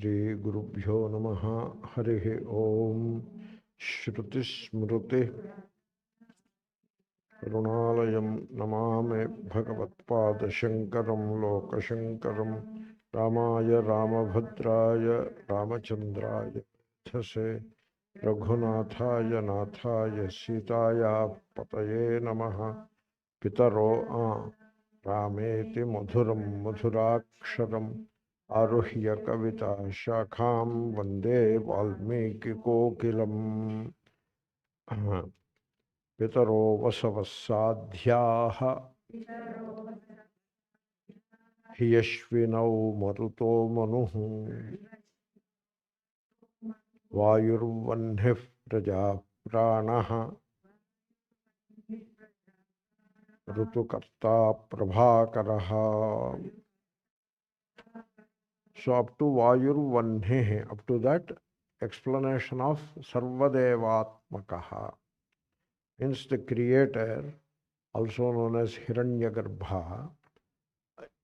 Shri Gurubhyo Namaha Harihi Om Shruti Smruti Karunalayam Namame Bhagavatpada Shankaram Lokashankaram Ramaya Ramabhadraya Ramachandraya Thase Raghunathaya Nathaya Sitaya Pataye Namaha pitarō Rameti Madhuram Madhuraksharam Aruhya Kavita Shakham Vande Valmiki Kokilam pitarō vasavaḥ sādhyā hyaśvinau marutō manuḥ vāyurvahniḥ prajāprāṇaḥ ṛtukartā prabhākaraḥ. So up to vāyurvahniḥ, up to that explanation of sarvadevatmakaḥ, means the creator, also known as hiraṇyagarbha.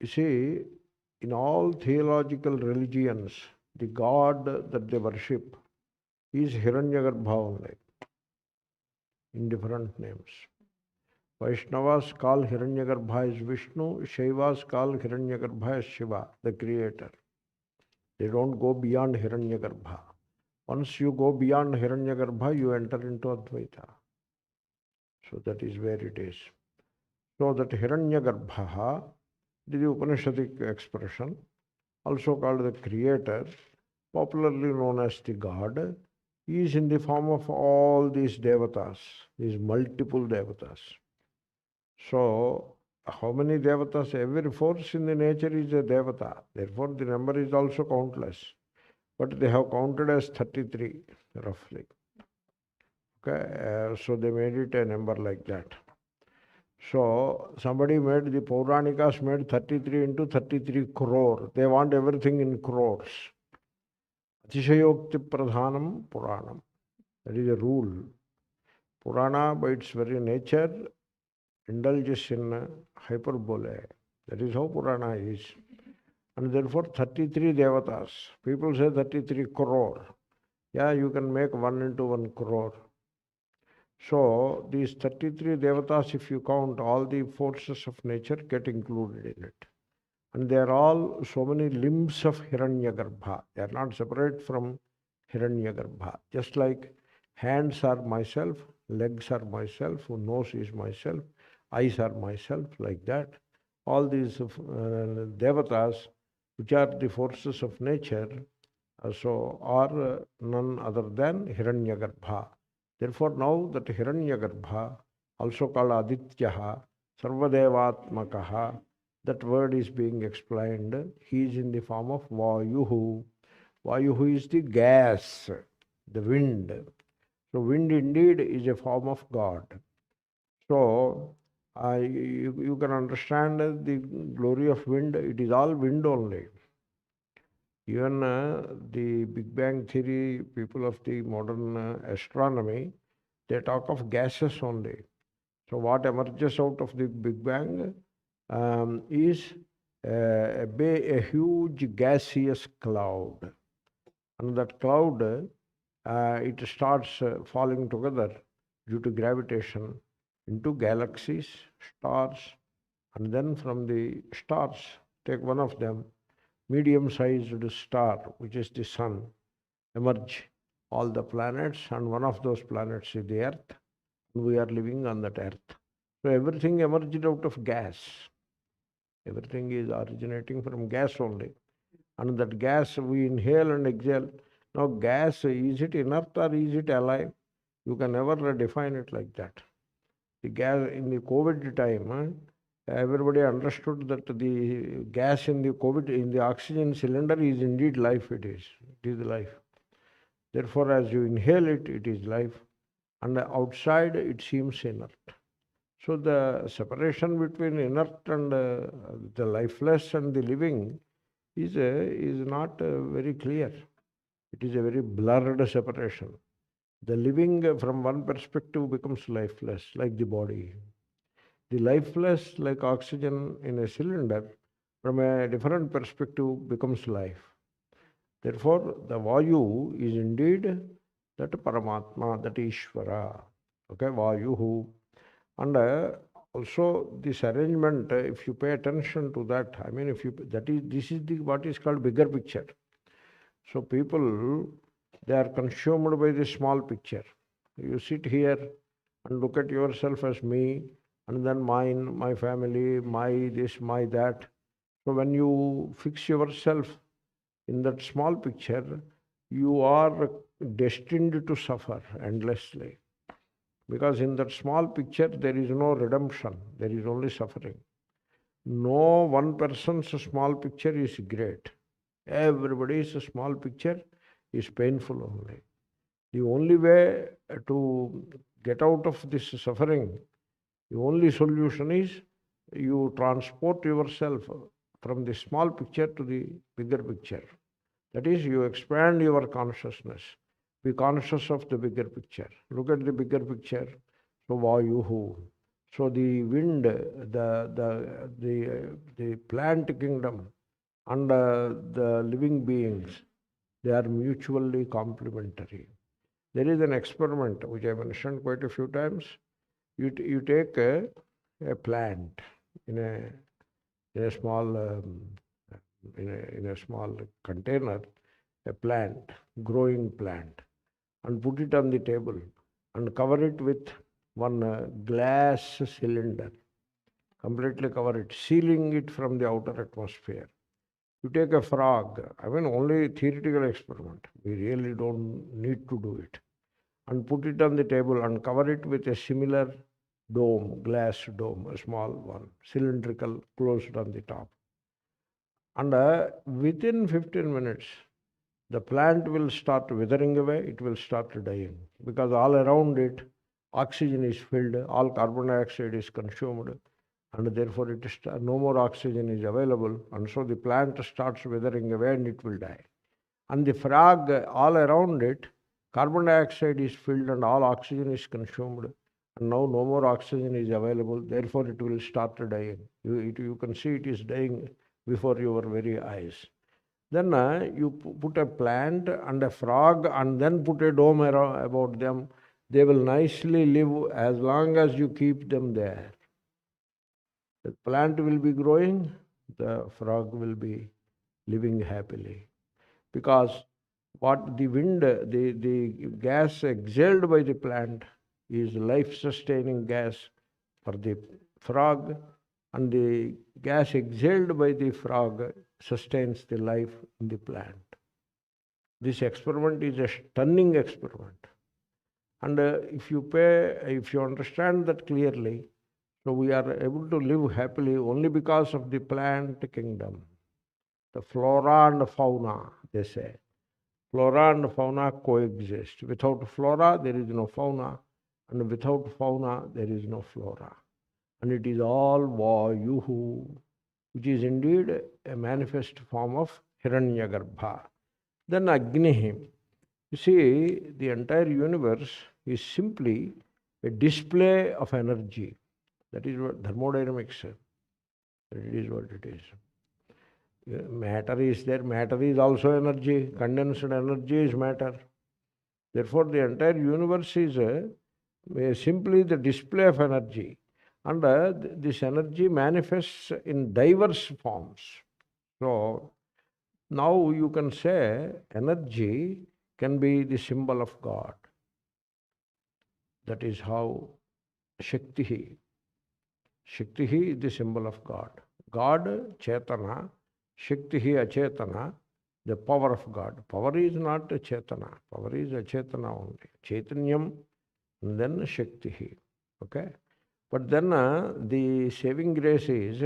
You see, in all theological religions, the god that they worship is Hiranyagarbha only, in different names. Vaishnavas call Hiranyagarbha as Vishnu, Shaivas call Hiranyagarbha as Shiva, the creator. They don't go beyond Hiranyagarbha. Once you go beyond Hiranyagarbha, you enter into Advaita. So that is where it is. So that Hiranyagarbha, the Upanishadic expression, also called the creator, popularly known as the god, is in the form of all these devatas, these multiple devatas. So, how many devatas? Every force in the nature is a devata. Therefore, the number is also countless. But they have counted as 33, roughly. Okay, so they made it a number like that. So, somebody made, the Pauranikas made 33 into 33 crore. They want everything in crores. Atishayokti pradhanam Puranam. That is a rule. Purana, by its very nature, indulges in hyperbole. That is how Purana is. And therefore 33 devatas. People say 33 crore. Yeah, you can make 1 into 1 crore. So these 33 devatas, if you count, all the forces of nature get included in it. And they are all so many limbs of Hiranyagarbha. They are not separate from Hiranyagarbha. Just like hands are myself, legs are myself, nose is myself, eyes are myself, like that. All these devatas, which are the forces of nature, so are none other than Hiranyagarbha. Therefore, now that Hiranyagarbha, also called Ādityaḥ, sarvadevatmakaḥ, that word is being explained. He is in the form of Vāyuḥ. Vāyuḥ is the gas, the wind. So wind indeed is a form of God. So you can understand the glory of wind. It is all wind only. Even the Big Bang theory, people of the modern astronomy, they talk of gases only. So what emerges out of the Big Bang is a huge gaseous cloud. And that cloud, it starts falling together due to gravitation into galaxies, stars, and then from the stars, take one of them, medium-sized star, which is the sun, emerge all the planets, and one of those planets is the earth, and we are living on that earth. So everything emerged out of gas. Everything is originating from gas only. And that gas we inhale and exhale. Now gas, is it inert or is it alive? You can never define it like that. The gas in the COVID time, everybody understood that the gas in the COVID, in the oxygen cylinder is indeed life, it is life. Therefore, as you inhale it, it is life. And outside, it seems inert. So the separation between inert and the lifeless and the living is not very clear. It is a very blurred separation. The living from one perspective becomes lifeless, like the body. The lifeless, like oxygen in a cylinder, from a different perspective becomes life. Therefore, the Vayu is indeed that Paramatma, that Ishvara. Okay, Vayuhu. And also this arrangement, if you pay attention to that, I mean, this is what is called bigger picture. So people, they are consumed by the small picture. You sit here and look at yourself as me, and then mine, my family, my this, my that. So when you fix yourself in that small picture, you are destined to suffer endlessly. Because in that small picture, there is no redemption, there is only suffering. No one person's small picture is great. Everybody's small picture is painful only. The only way to get out of this suffering, the only solution is you transport yourself from the small picture to the bigger picture. That is, you expand your consciousness. Be conscious of the bigger picture. Look at the bigger picture. So Vayuhu. So the wind, the plant kingdom, and the living beings, they are mutually complementary. There is an experiment which I mentioned quite a few times. You take a plant in a small in a small container, a plant, growing plant, and put it on the table and cover it with one glass cylinder, completely cover it, sealing it from the outer atmosphere. You take a frog, I mean only theoretical experiment, we really don't need to do it, and put it on the table and cover it with a similar dome, glass dome, a small one, cylindrical, closed on the top. And within 15 minutes, the plant will start withering away, it will start dying, because all around it, oxygen is filled, all carbon dioxide is consumed, and therefore no more oxygen is available, and so the plant starts withering away and it will die. And the frog, all around it, carbon dioxide is filled and all oxygen is consumed, and now no more oxygen is available, therefore it will start dying. You can see it is dying before your very eyes. Then you put a plant and a frog and then put a dome about them. They will nicely live as long as you keep them there. The plant will be growing, the frog will be living happily. Because what the wind, the gas exhaled by the plant is life-sustaining gas for the frog, and the gas exhaled by the frog sustains the life in the plant. This experiment is a stunning experiment. And if you understand that clearly, so we are able to live happily only because of the plant kingdom. The flora and fauna, they say. Flora and fauna coexist. Without flora, there is no fauna. And without fauna, there is no flora. And it is all Vayuhu, which is indeed a manifest form of Hiranyagarbha. Then Agnihi. You see, the entire universe is simply a display of energy. That is what thermodynamics says. It is what it is. Matter is there. Matter is also energy. Condensed energy is matter. Therefore, the entire universe is simply the display of energy. And this energy manifests in diverse forms. So, now you can say energy can be the symbol of God. That is how Shakti is the symbol of God. God, Chetana, Shakti, Achetana, the power of God. Power is not Chetana. Power is Achetana only. Chaitanyam and then Shakti. Okay? But then the saving grace is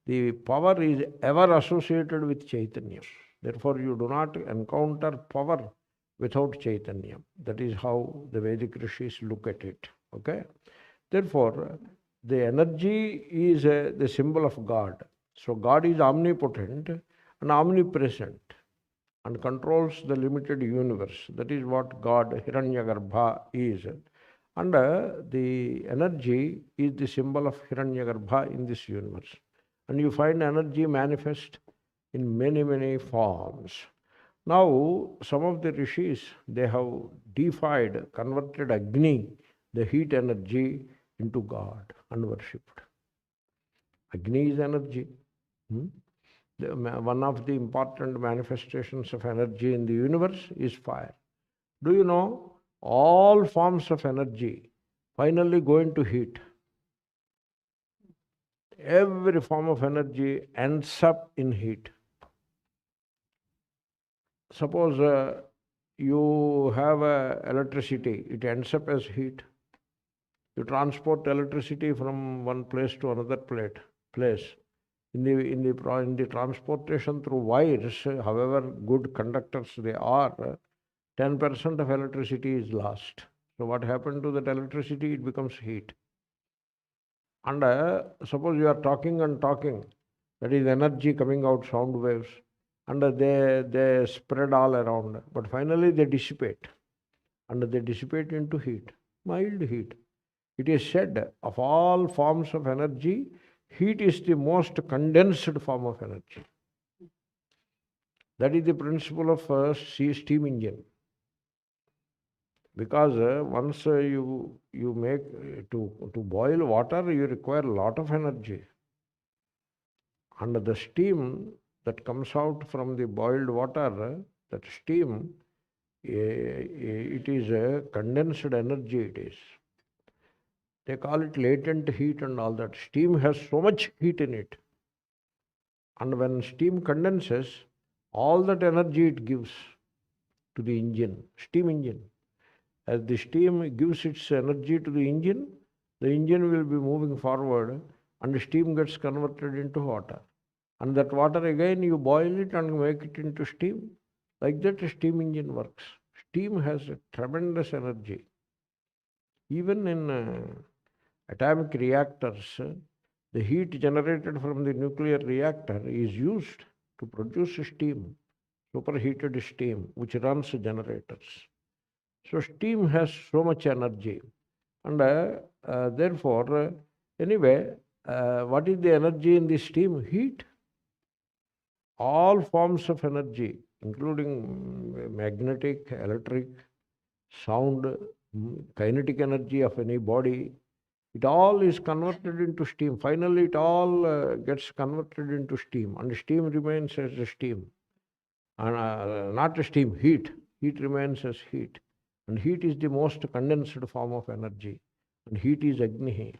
the power is ever associated with Chaitanya. Therefore, you do not encounter power without Chaitanya. That is how the Vedic rishis look at it. Okay? Therefore, the energy is the symbol of God. So God is omnipotent and omnipresent and controls the limited universe. That is what God, Hiranyagarbha, is. And the energy is the symbol of Hiranyagarbha in this universe. And you find energy manifest in many, many forms. Now, some of the rishis, they have deified, converted Agni, the heat energy, into God and worshipped. Agni is energy. One of the important manifestations of energy in the universe is fire. Do you know, all forms of energy finally go into heat. Every form of energy ends up in heat. Suppose you have electricity, it ends up as heat. You transport electricity from one place to another place. In the transportation through wires, however good conductors they are, 10% of electricity is lost. So what happened to that electricity? It becomes heat. And suppose you are talking and talking, that is energy coming out, sound waves, and they spread all around. But finally they dissipate, and they dissipate into heat, mild heat. It is said, of all forms of energy, heat is the most condensed form of energy. That is the principle of steam engine. Because once you make to boil water, you require a lot of energy. And the steam that comes out from the boiled water, that steam, it is a condensed energy, it is. They call it latent heat and all that. Steam has so much heat in it. And when steam condenses, all that energy it gives to the engine, steam engine. As the steam gives its energy to the engine will be moving forward, and the steam gets converted into water. And that water again you boil it and make it into steam. Like that a steam engine works. Steam has a tremendous energy. Even in atomic reactors, the heat generated from the nuclear reactor is used to produce steam, superheated steam, which runs generators. So steam has so much energy. And therefore, anyway, what is the energy in the steam? Heat. All forms of energy, including magnetic, electric, sound, kinetic energy of any body, it all is converted into steam. Finally, it all gets converted into steam, and steam remains as a steam. And not a steam, heat. Heat remains as heat. And heat is the most condensed form of energy. And heat is Agni.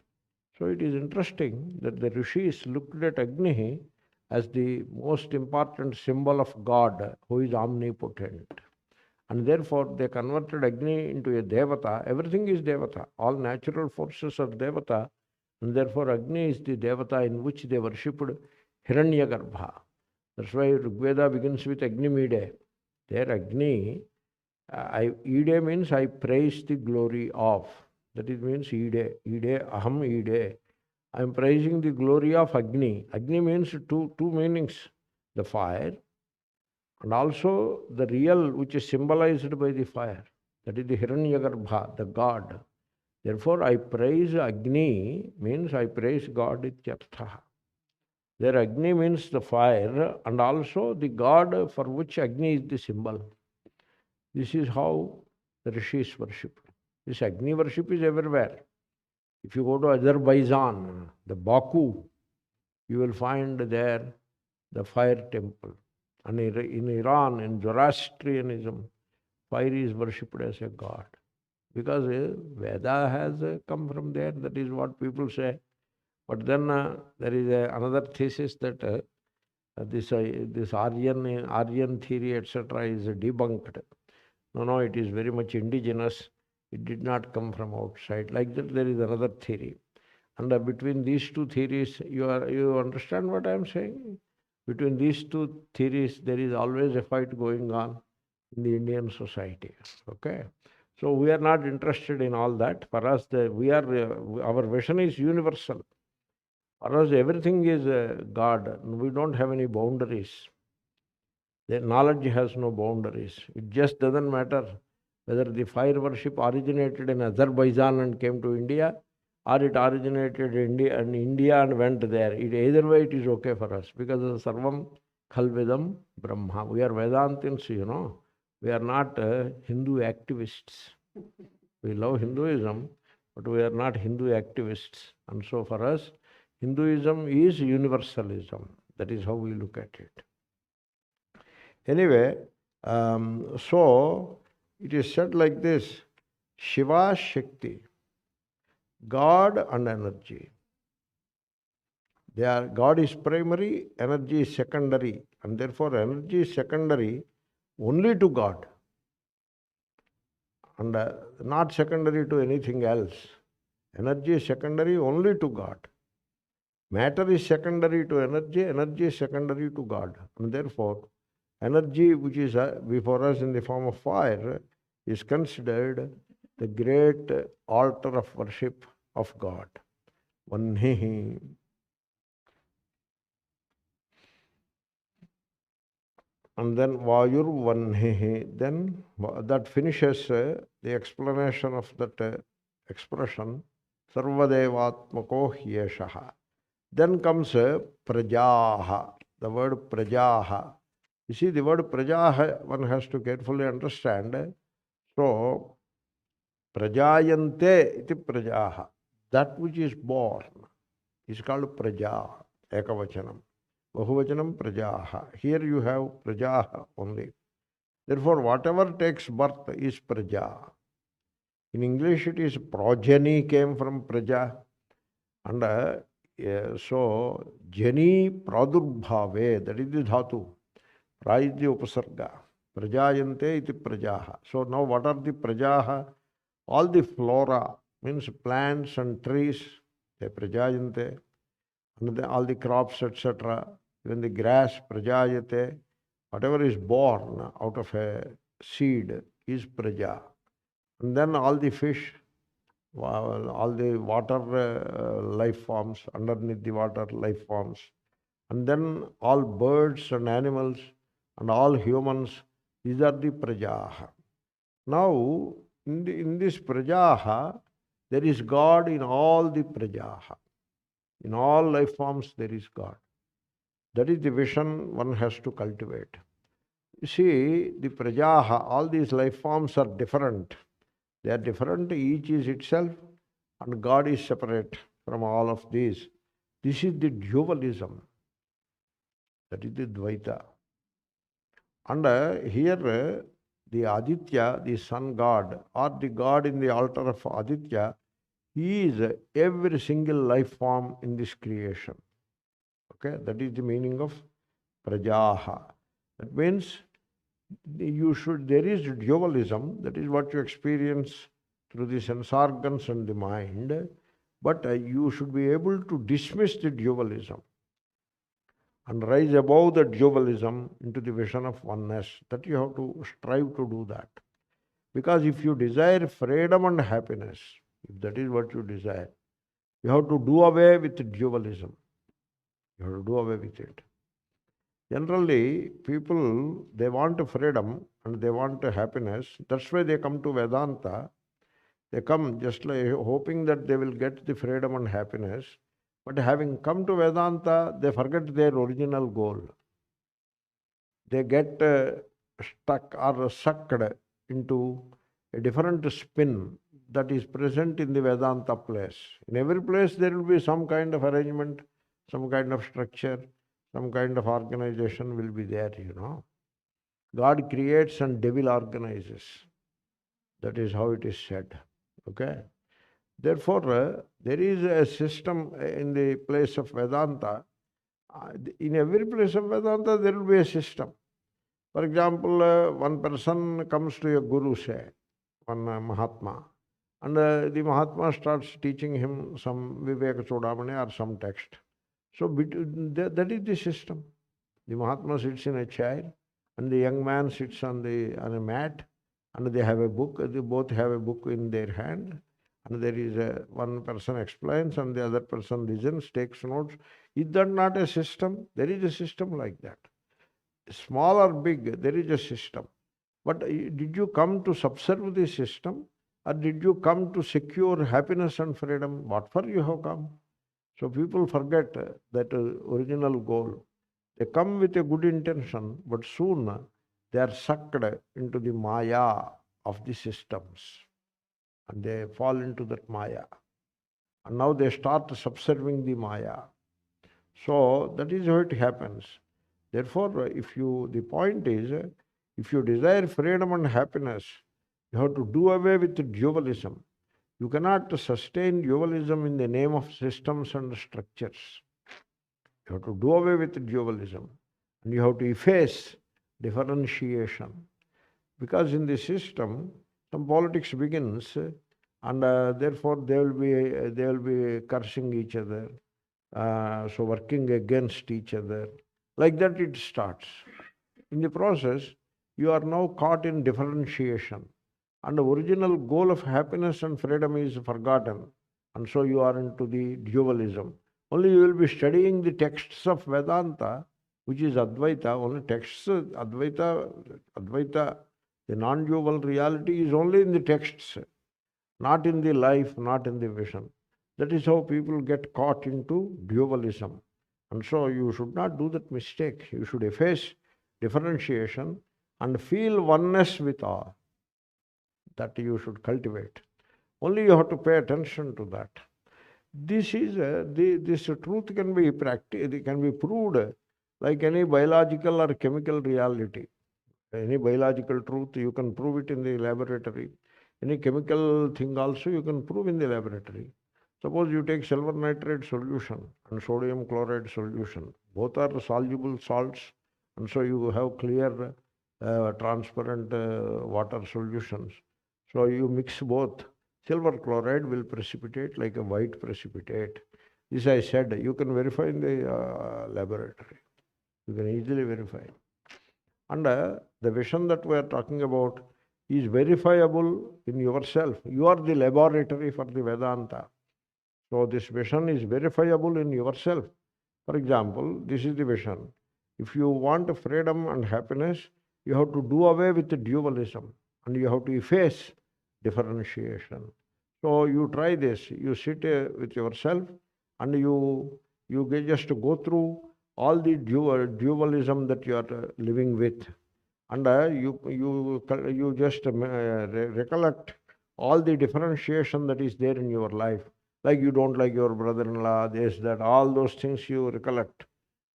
So it is interesting that the rishis looked at Agni as the most important symbol of God, who is omnipotent. And therefore they converted Agni into a Devata. Everything is Devata. All natural forces are Devata. And therefore Agni is the Devata in which they worshipped Hiranyagarbha. That's why Rigveda begins with Agni Mide. There Agni, Ide means I praise the glory of. That it means Ide. Ide, Aham Ide. I am praising the glory of Agni. Agni means two meanings. The fire, and also the real which is symbolized by the fire. That is the Hiranyagarbha, the God. Therefore I praise Agni means I praise God ityartha. There Agni means the fire, and also the God for which Agni is the symbol. This is how the rishis worship. This Agni worship is everywhere. If you go to Azerbaijan, the Baku, you will find there the fire temple. And in Iran, in Zoroastrianism, fire is worshipped as a god. Because Veda has come from there, that is what people say. But then there is another thesis that this Aryan theory, etc., is debunked. No, it is very much indigenous. It did not come from outside. Like that, there is another theory. And between these two theories, you understand what I am saying? Between these two theories, there is always a fight going on in the Indian society. Okay? So we are not interested in all that. For us, our vision is universal. For us, everything is God. We don't have any boundaries. The knowledge has no boundaries. It just doesn't matter whether the fire worship originated in Azerbaijan and came to India, or it originated in India and went there. Either way, it is okay for us, because Sarvam Khalvidam Brahma. We are Vedantins, you know. We are not Hindu activists. We love Hinduism, but we are not Hindu activists. And so for us, Hinduism is universalism. That is how we look at it. Anyway, so it is said like this: Shiva Shakti, God and energy. God is primary, energy is secondary, and therefore energy is secondary only to God, and not secondary to anything else. Energy is secondary only to God. Matter is secondary to energy, energy is secondary to God. And therefore, energy which is before us in the form of fire is considered the great altar of worship of God. Vannihi. And then vāyurvahniḥ. Then that finishes the explanation of that expression. Sarvadevatmako hyeshaha. Then comes prajāha. The word prajāha. You see, the word prajāha one has to carefully understand. So, prajāyante iti prajāha. That which is born is called prajā, ekavachanam. Bahuvachanam prajaha. Here you have prajaha only. Therefore, whatever takes birth is praja. In English, it is progeny came from praja. And so, jani pradurbhave, that is the dhatu. Pra is the upasarga. Prajayante iti prajaha. So, now what are the prajaha? All the flora, means plants and trees, they prajayante. And then all the crops, etc. Even the grass, prajayate, whatever is born out of a seed is praja. And then all the fish, all the water life forms, underneath the water life forms. And then all birds and animals and all humans, these are the prajaha. Now, in this prajaha, there is God in all the prajaha. In all life forms, there is God. That is the vision one has to cultivate. You see, the prajaha, all these life forms are different. They are different, each is itself, and God is separate from all of these. This is the dualism. That is the Dvaita. And here, the Aditya, the sun god, or the god in the altar of Aditya, he is every single life form in this creation. Okay, that is the meaning of prajaha. That means there is dualism, that is what you experience through the sense organs and the mind, but you should be able to dismiss the dualism and rise above the dualism into the vision of oneness. That you have to strive to do that. Because if you desire freedom and happiness, if that is what you desire, you have to do away with dualism. You have to do away with it. Generally, people, they want freedom and they want happiness. That's why they come to Vedanta. They come just like hoping that they will get the freedom and happiness. But having come to Vedanta, they forget their original goal. They get stuck or sucked into a different spin that is present in the Vedanta place. In every place there will be some kind of arrangement, some kind of structure, some kind of organization will be there, you know. God creates and devil organizes. That is how it is said. Okay. Therefore, there is a system in the place of Vedanta. In every place of Vedanta, there will be a system. For example, one person comes to a guru, say, one Mahatma, and the Mahatma starts teaching him some Viveka Chudamani or some text. So that is the system. The Mahatma sits in a chair, and the young man sits on a mat, and they have a book. They both have a book in their hand, and there is one person explains, and the other person listens, takes notes. Is that not a system? There is a system like that. Small or big, there is a system. But did you come to subserve the system, or did you come to secure happiness and freedom? What for you have come? So people forget that original goal. They come with a good intention, but soon they are sucked into the maya of the systems. And they fall into that maya. And now they start subserving the maya. So that is how it happens. Therefore, the point is, if you desire freedom and happiness, you have to do away with dualism. You cannot sustain dualism in the name of systems and structures. You have to do away with dualism. And you have to efface differentiation. Because in the system, some politics begins, and therefore they will be cursing each other, so working against each other. Like that it starts. In the process, you are now caught in differentiation. And the original goal of happiness and freedom is forgotten. And so you are into the dualism. Only you will be studying the texts of Vedanta, which is Advaita. Only texts, Advaita, the non-dual reality is only in the texts, not in the life, not in the vision. That is how people get caught into dualism. And so you should not do that mistake. You should efface differentiation and feel oneness with all. That you should cultivate. Only you have to pay attention to that. This is this truth can be proved like any biological or chemical reality. Any biological truth, you can prove it in the laboratory. Any chemical thing also you can prove in the laboratory. Suppose you take silver nitrate solution and sodium chloride solution. Both are soluble salts, and so you have clear, transparent water solutions. So you mix both. Silver chloride will precipitate like a white precipitate. This I said, you can verify in the laboratory. You can easily verify. And the vision that we are talking about is verifiable in yourself. You are the laboratory for the Vedanta. So this vision is verifiable in yourself. For example, this is the vision. If you want freedom and happiness, you have to do away with the dualism and you have to efface differentiation. So you try this. You sit with yourself and you just go through all the dualism that you are living with. And you just recollect all the differentiation that is there in your life. Like you don't like your brother-in-law, this, that, all those things you recollect.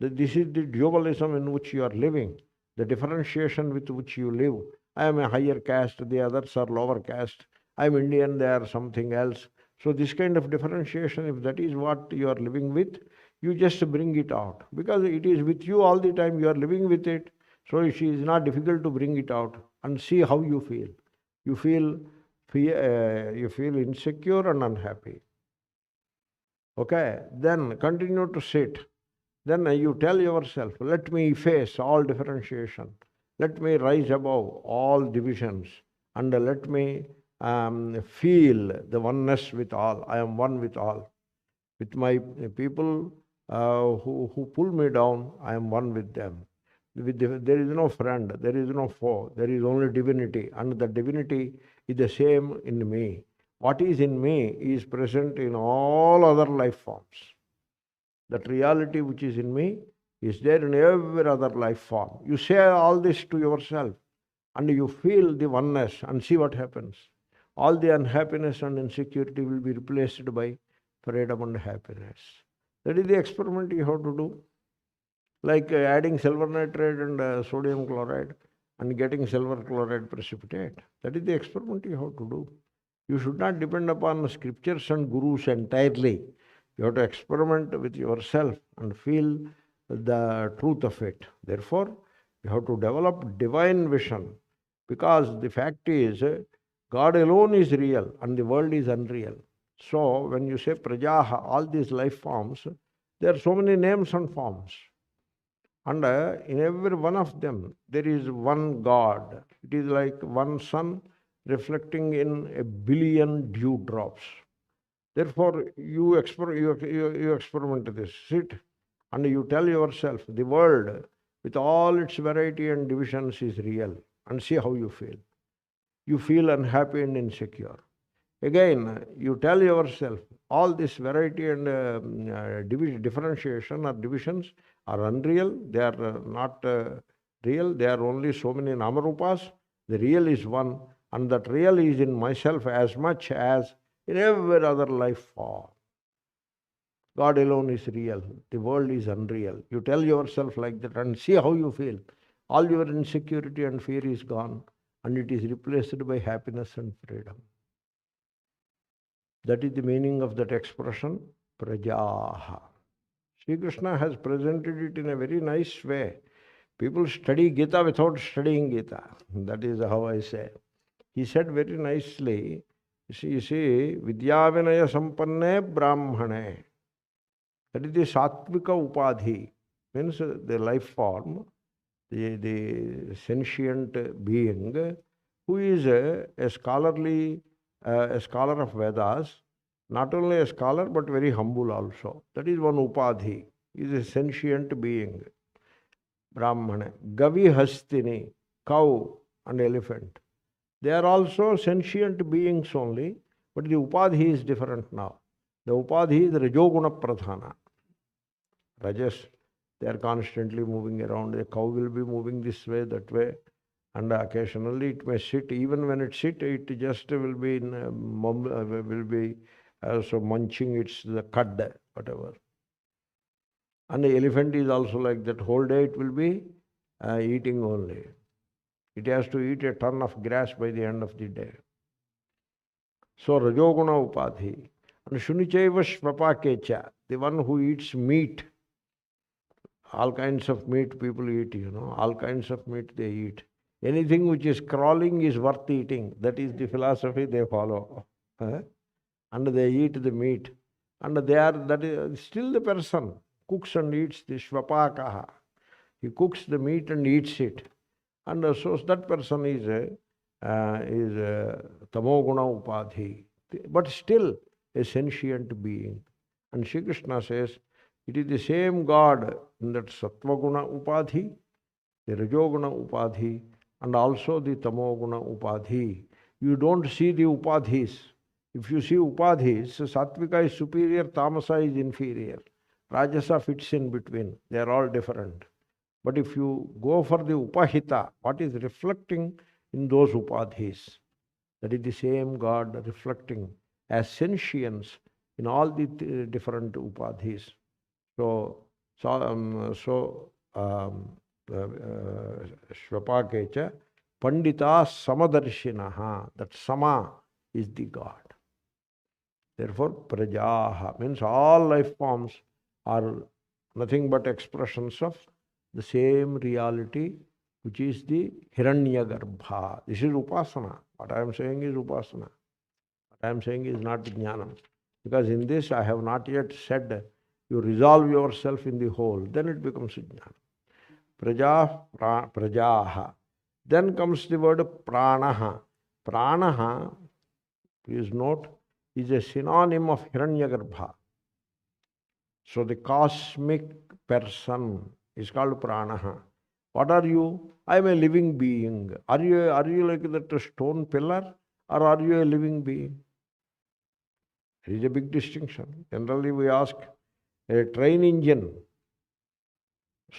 This is the dualism in which you are living, the differentiation with which you live. I am a higher caste, the others are lower caste. I am Indian, they are something else. So this kind of differentiation, if that is what you are living with, you just bring it out. Because it is with you all the time, you are living with it. So it is not difficult to bring it out and see how you feel. You feel insecure and unhappy. Okay, then continue to sit. Then you tell yourself, let me efface all differentiation. Let me rise above all divisions. And let me feel the oneness with all. I am one with all. With my people who pull me down, I am one with them. There is no friend, there is no foe, there is only divinity. And the divinity is the same in me. What is in me is present in all other life forms. That reality which is in me is there in every other life form. You say all this to yourself and you feel the oneness and see what happens. All the unhappiness and insecurity will be replaced by freedom and happiness. That is the experiment you have to do. Like adding silver nitrate and sodium chloride and getting silver chloride precipitate. That is the experiment you have to do. You should not depend upon scriptures and gurus entirely. You have to experiment with yourself and feel the truth of it. Therefore, you have to develop divine vision, because the fact is, God alone is real and the world is unreal. So, when you say prajāh, all these life forms, there are so many names and forms. And in every one of them, there is one God. It is like one sun reflecting in a billion dewdrops. Therefore, you experiment this. Sit and you tell yourself, the world with all its variety and divisions is real, and see how you feel. You feel unhappy and insecure. Again, you tell yourself, all this variety and differentiation or divisions are unreal. They are not real. They are only so many namarupas. The real is one, and that real is in myself as much as in every other life form. God alone is real. The world is unreal. You tell yourself like that and see how you feel. All your insecurity and fear is gone, and it is replaced by happiness and freedom. That is the meaning of that expression, prajāha. Sri Krishna has presented it in a very nice way. People study Gita without studying Gita. That is how I say. He said very nicely, you see, vidyavinaya sampanne brahmane. That is the sattvika upadhi, means the life form, the sentient being who is a scholarly, a scholar of Vedas, not only a scholar but very humble also. That is one upadhi. He is a sentient being. Brahmana. Gavi hastini, cow and elephant. They are also sentient beings only, but the upadhi is different now. The upadhi is rajoguna pradhana. Rajas, they are constantly moving around. The cow will be moving this way, that way, and occasionally it may sit. Even when it sits, it just will be so munching the cud, whatever. And the elephant is also like that. Whole day it will be eating only. It has to eat a ton of grass by the end of the day. So rajoguna upadhi. And shunichaiva shvapakecha, the one who eats meat. All kinds of meat people eat, all kinds of meat they eat. Anything which is crawling is worth eating. That is the philosophy they follow. And they eat the meat. And that is still the person cooks and eats the shvapakaha. He cooks the meat and eats it. And so that person is tamoguna upadhi. But still a sentient being. And Sri Krishna says, it is the same God in that sattvaguna upadhi, the rajoguna upadhi, and also the tamoguna upadhi. You don't see the upadhis. If you see upadhis, sattvika is superior, tamasa is inferior. Rajasa fits in between. They are all different. But if you go for the upahita, what is reflecting in those upadhis, that is the same God reflecting as sentience in all the different upadhis. So Shvapakecha Pandita Samadarshinaha, that Sama is the God. Therefore, Prajaha means all life forms are nothing but expressions of the same reality, which is the Hiranyagarbha. This is Upasana. What I am saying is Upasana. What I am saying is not Jnanam. Because in this I have not yet said you resolve yourself in the whole, then it becomes Jnana. Prajaha. Then comes the word Prāṇaḥ. Prāṇaḥ, please note, is a synonym of Hiranyagarbha. So the cosmic person is called Prāṇaḥ. What are you? I am a living being. Are you like that stone pillar, or are you a living being? There is a big distinction. Generally we ask a train engine.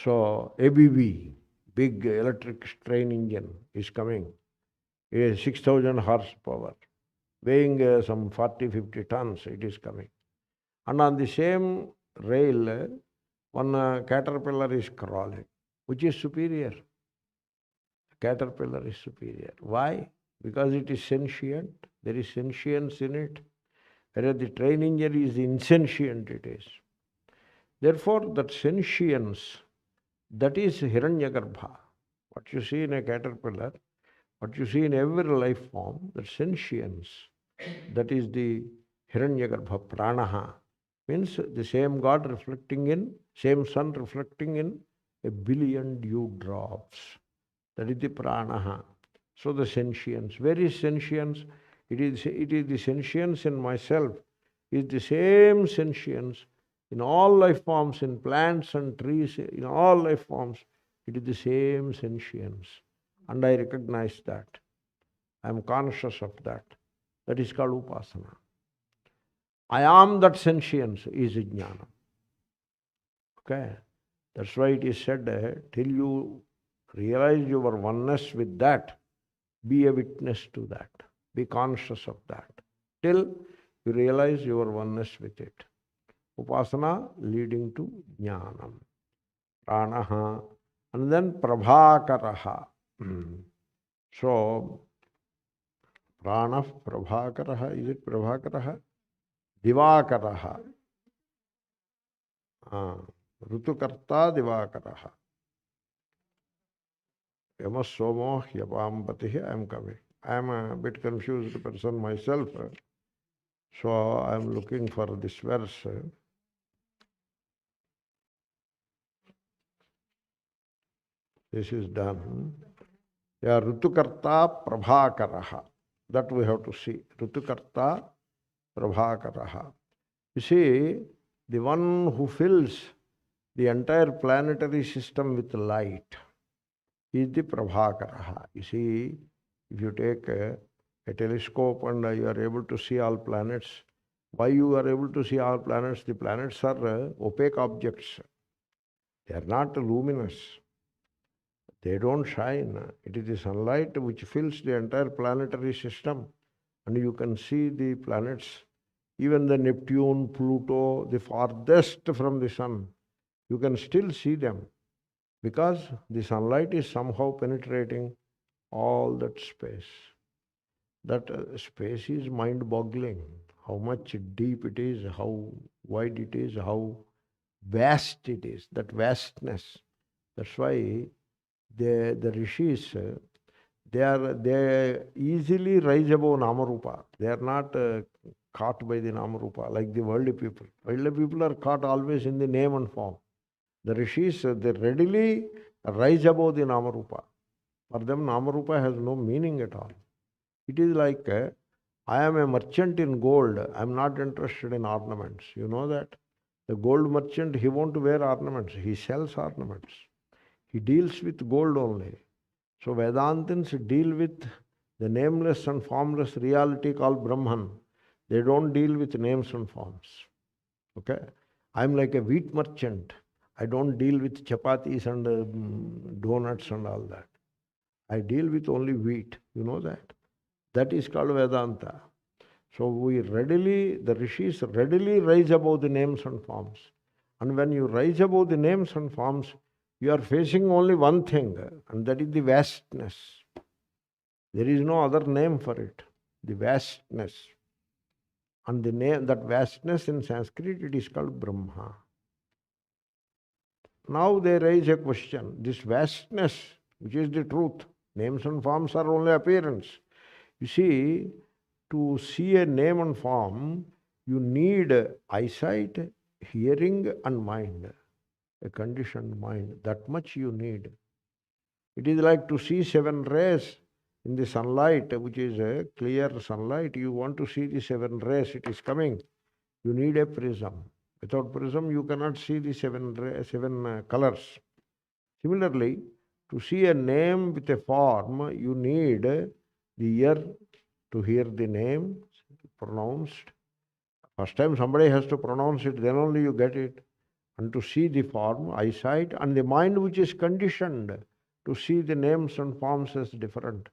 So ABB, big electric train engine is coming. It is 6,000 horsepower, weighing some 40-50 tons, it is coming. And on the same rail, one caterpillar is crawling. Which is superior? Caterpillar is superior. Why? Because it is sentient. There is sentience in it. Whereas the train engine is insentient, it is. Therefore, that sentience, that is Hiranyagarbha. What you see in a caterpillar, what you see in every life form, that sentience, that is the Hiranyagarbha, Prāṇaḥ. Means the same God reflecting in, same sun reflecting in a billion dewdrops. That is the Prāṇaḥ. So the sentience. Where is sentience? It is the sentience in myself. It is the same sentience in all life forms, in plants and trees, in all life forms. It is the same sentience. And I recognize that. I am conscious of that. That is called Upasana. I am that sentience is Jnana. Okay. That's why it is said, till you realize your oneness with that, be a witness to that. Be conscious of that. Till you realize your oneness with it. Upasana leading to jnanam. Pranaha. And then prabhākaraḥ. So, prāṇah, prabhākaraḥ. Is it prabhākaraḥ? Divākaraḥ. ṛtukartā divākaraḥ. Yamas somo hyapam patihi. I am coming. I am a bit confused person myself. So I am looking for this verse. This is done. Yeah, ṛtukartā prabhākaraḥ. That we have to see. ṛtukartā prabhākaraḥ. You see, the one who fills the entire planetary system with light is the prabhākaraḥ. You see, if you take a telescope and you are able to see all planets, why you are able to see all planets? The planets are opaque objects. They are not luminous. They don't shine. It is the sunlight which fills the entire planetary system. And you can see the planets, even the Neptune, Pluto, the farthest from the sun. You can still see them because the sunlight is somehow penetrating all that space. That space is mind-boggling. How much deep it is, how wide it is, how vast it is, that vastness. That's why the rishis, they easily rise above Namarupa. They are not caught by the Namarupa like the worldly people. Worldly people are caught always in the name and form. The rishis, they readily rise above the Namarupa. For them, Namarupa has no meaning at all. It is like, I am a merchant in gold. I am not interested in ornaments. You know that? The gold merchant, he won't wear ornaments. He sells ornaments. He deals with gold only. So Vedantins deal with the nameless and formless reality called Brahman. They don't deal with names and forms. Okay? I am like a wheat merchant. I don't deal with chapatis and donuts and all that. I deal with only wheat. You know that? That is called Vedanta. So the rishis readily rise above the names and forms. And when you rise above the names and forms, you are facing only one thing, and that is the vastness. There is no other name for it. The vastness. And the name, that vastness in Sanskrit, it is called Brahma. Now they raise a question. This vastness, which is the truth, names and forms are only appearance. You see, to see a name and form, you need eyesight, hearing, and mind. A conditioned mind. That much you need. It is like to see 7 rays in the sunlight, which is a clear sunlight. You want to see the 7 rays, it is coming. You need a prism. Without prism, you cannot see the 7 colors. Similarly, to see a name with a form, you need the ear to hear the name pronounced. First time somebody has to pronounce it, then only you get it. And to see the form, eyesight, and the mind which is conditioned to see the names and forms as different.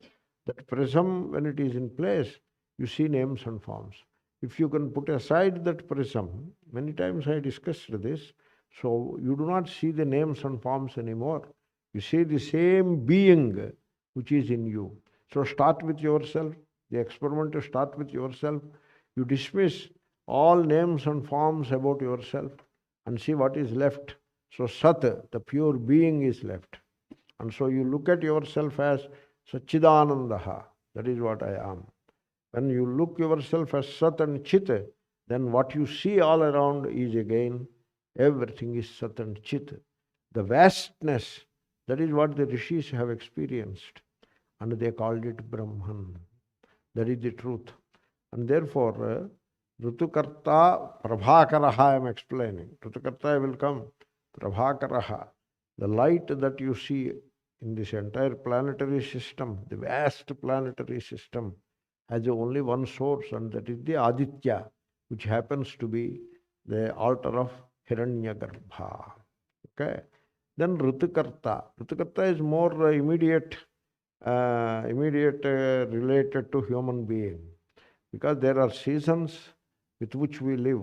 That prism, when it is in place, you see names and forms. If you can put aside that prism, many times I discussed this, so you do not see the names and forms anymore. You see the same being which is in you. So start with yourself. The experiment to start with yourself. You dismiss all names and forms about yourself and see what is left. So Sat, the pure being, is left. And so you look at yourself as Satchidanandaha. That is what I am. When you look yourself as Sat and Chit, then what you see all around is again, everything is Sat and Chit. The vastness, that is what the rishis have experienced. And they called it Brahman. That is the truth. And therefore, ṛtukartā prabhākaraḥ I am explaining. ṛtukartā will come. Prabhākaraḥ. The light that you see in this entire planetary system, the vast planetary system, has only one source, and that is the Āditya, which happens to be the altar of Hṛdayam. Okay? Then ṛtukartā. Ṛtukartā is more immediate related to human being, because there are seasons with which we live,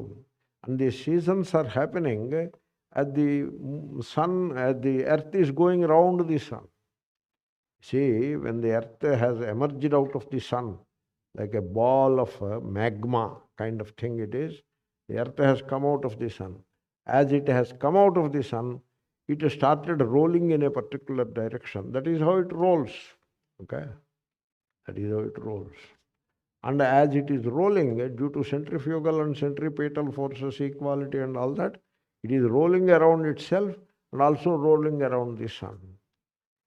and these seasons are happening as the sun, as the earth is going around the sun. See, when the earth has emerged out of the sun, like a ball of magma kind of thing it is, the earth has come out of the sun. As it has come out of the sun, it started rolling in a particular direction. That is how it rolls. Okay? That is how it rolls. And as it is rolling, due to centrifugal and centripetal forces, equality and all that, it is rolling around itself and also rolling around the sun.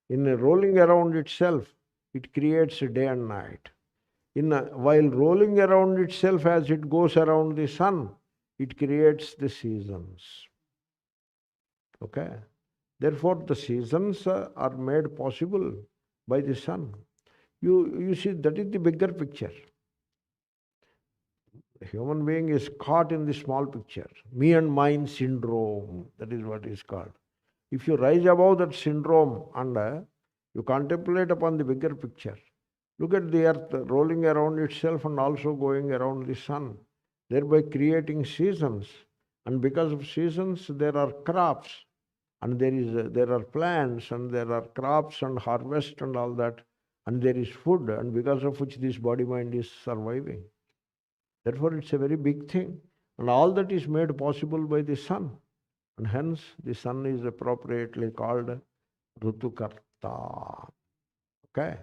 In rolling around itself, it creates day and night. While rolling around itself as it goes around the sun, it creates the seasons. Okay? Therefore, the seasons are made possible by the sun. You see, that is the bigger picture. The human being is caught in the small picture. Me and mine syndrome, that is what is called. If you rise above that syndrome and you contemplate upon the bigger picture, look at the earth rolling around itself and also going around the sun, thereby creating seasons. And because of seasons, there are crops, and there are plants, and there are crops and harvest and all that, and there is food, and because of which this body-mind is surviving. Therefore, it's a very big thing. And all that is made possible by the sun. And hence, the sun is appropriately called ṛtukartā. Okay?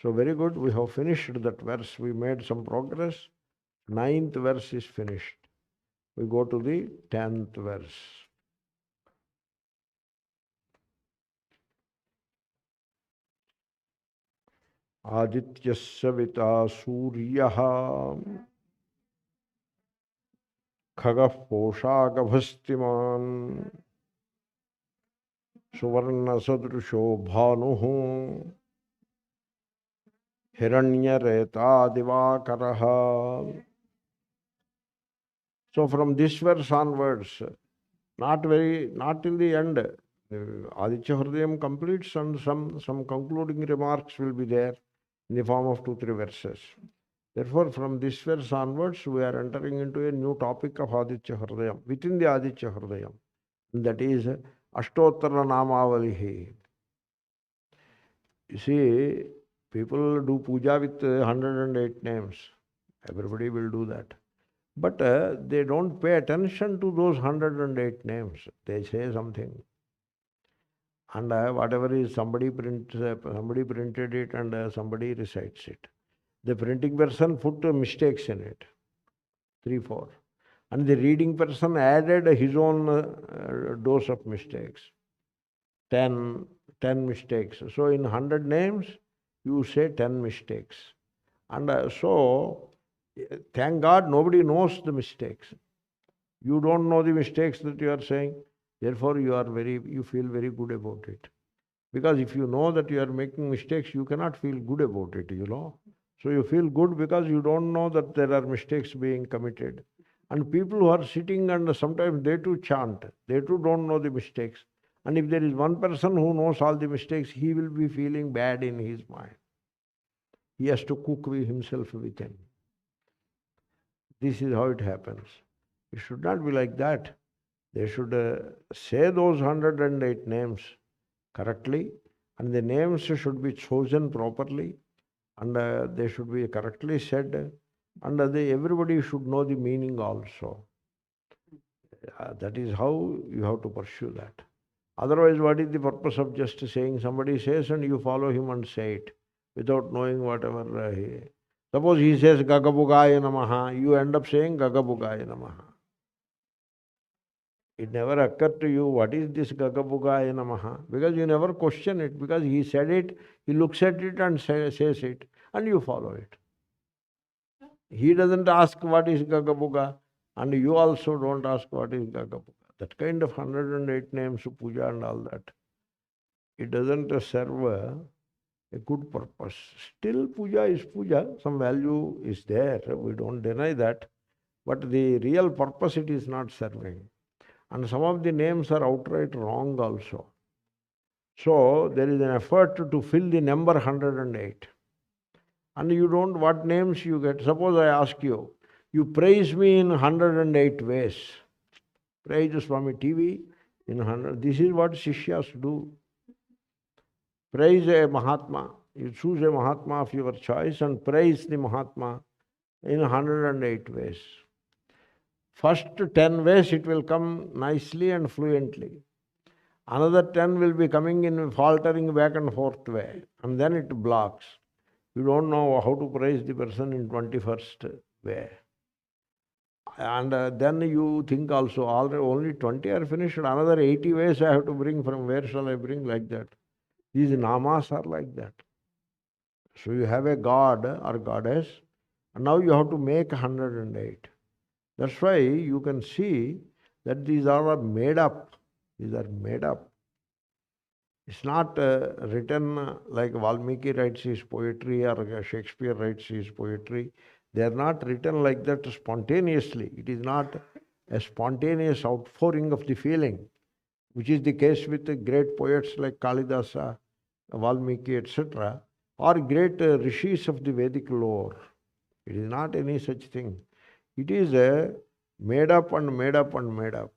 So, very good. We have finished that verse. We made some progress. 9th verse is finished. We go to the 10th verse. Aditya savitā sūryaḥ khagaḥ pūṣā gabhastimān suvarṇasadṛśō bhānuḥ hiraṇyarētā divākaraḥ. So from this verse onwards, not till the end, Āditya Hṛdayam completes, and some concluding remarks will be there in the form of 2-3 verses. Therefore, from this verse onwards, we are entering into a new topic of Āditya Hṛdayam, within the Āditya Hṛdayam, and that is Ashtottara Namavalihi. You see, people do puja with 108 names. Everybody will do that. But they don't pay attention to those 108 names. They say something. And whatever is, somebody printed it and somebody recites it. The printing person put mistakes in it, 3, 4. And the reading person added his own dose of mistakes, 10 mistakes. So in 100 names, you say 10 mistakes. And so, thank God nobody knows the mistakes. You don't know the mistakes that you are saying. Therefore, you feel very good about it. Because if you know that you are making mistakes, you cannot feel good about it, you know. So you feel good because you don't know that there are mistakes being committed. And people who are sitting and sometimes they too chant, they too don't know the mistakes. And if there is one person who knows all the mistakes, he will be feeling bad in his mind. He has to cook himself within. This is how it happens. It should not be like that. They should say those 108 names correctly, and the names should be chosen properly, and they should be correctly said, and everybody should know the meaning also. That is how you have to pursue that. Otherwise, what is the purpose of just saying? Somebody says and you follow him and say it without knowing whatever he... Suppose he says Gagabugaya Namaha, you end up saying Gagabugaya Namaha. It never occurred to you, what is this Gagabugaya Namaha? Because you never question it, because he said it, he looks at it and says it, and you follow it. He doesn't ask what is Gagabuga, and you also don't ask what is Gagabuga. That kind of 108 names, puja and all that, it doesn't serve a good purpose. Still, puja is puja, some value is there, we don't deny that, but the real purpose it is not serving. And some of the names are outright wrong also. So there is an effort to fill the number 108. And you don't, what names you get? Suppose I ask you, you praise me in 108 ways. Praise Swami TV in 100. This is what Shishyas do. Praise a Mahatma. You choose a Mahatma of your choice and praise the Mahatma in 108 ways. First 10 ways it will come nicely and fluently. Another 10 will be coming in faltering back and forth way. And then it blocks. You don't know how to praise the person in 21st way. And then you think also, already only 20 are finished, another 80 ways I have to bring. From where shall I bring? Like that. These namas are like that. So you have a god or goddess, and now you have to make 108. That's why you can see that these are made up. These are made up. It's not written like Valmiki writes his poetry or Shakespeare writes his poetry. They are not written like that spontaneously. It is not a spontaneous outpouring of the feeling, which is the case with the great poets like Kalidasa, Valmiki, etc., or great rishis of the Vedic lore. It is not any such thing. It is made up and made up and made up.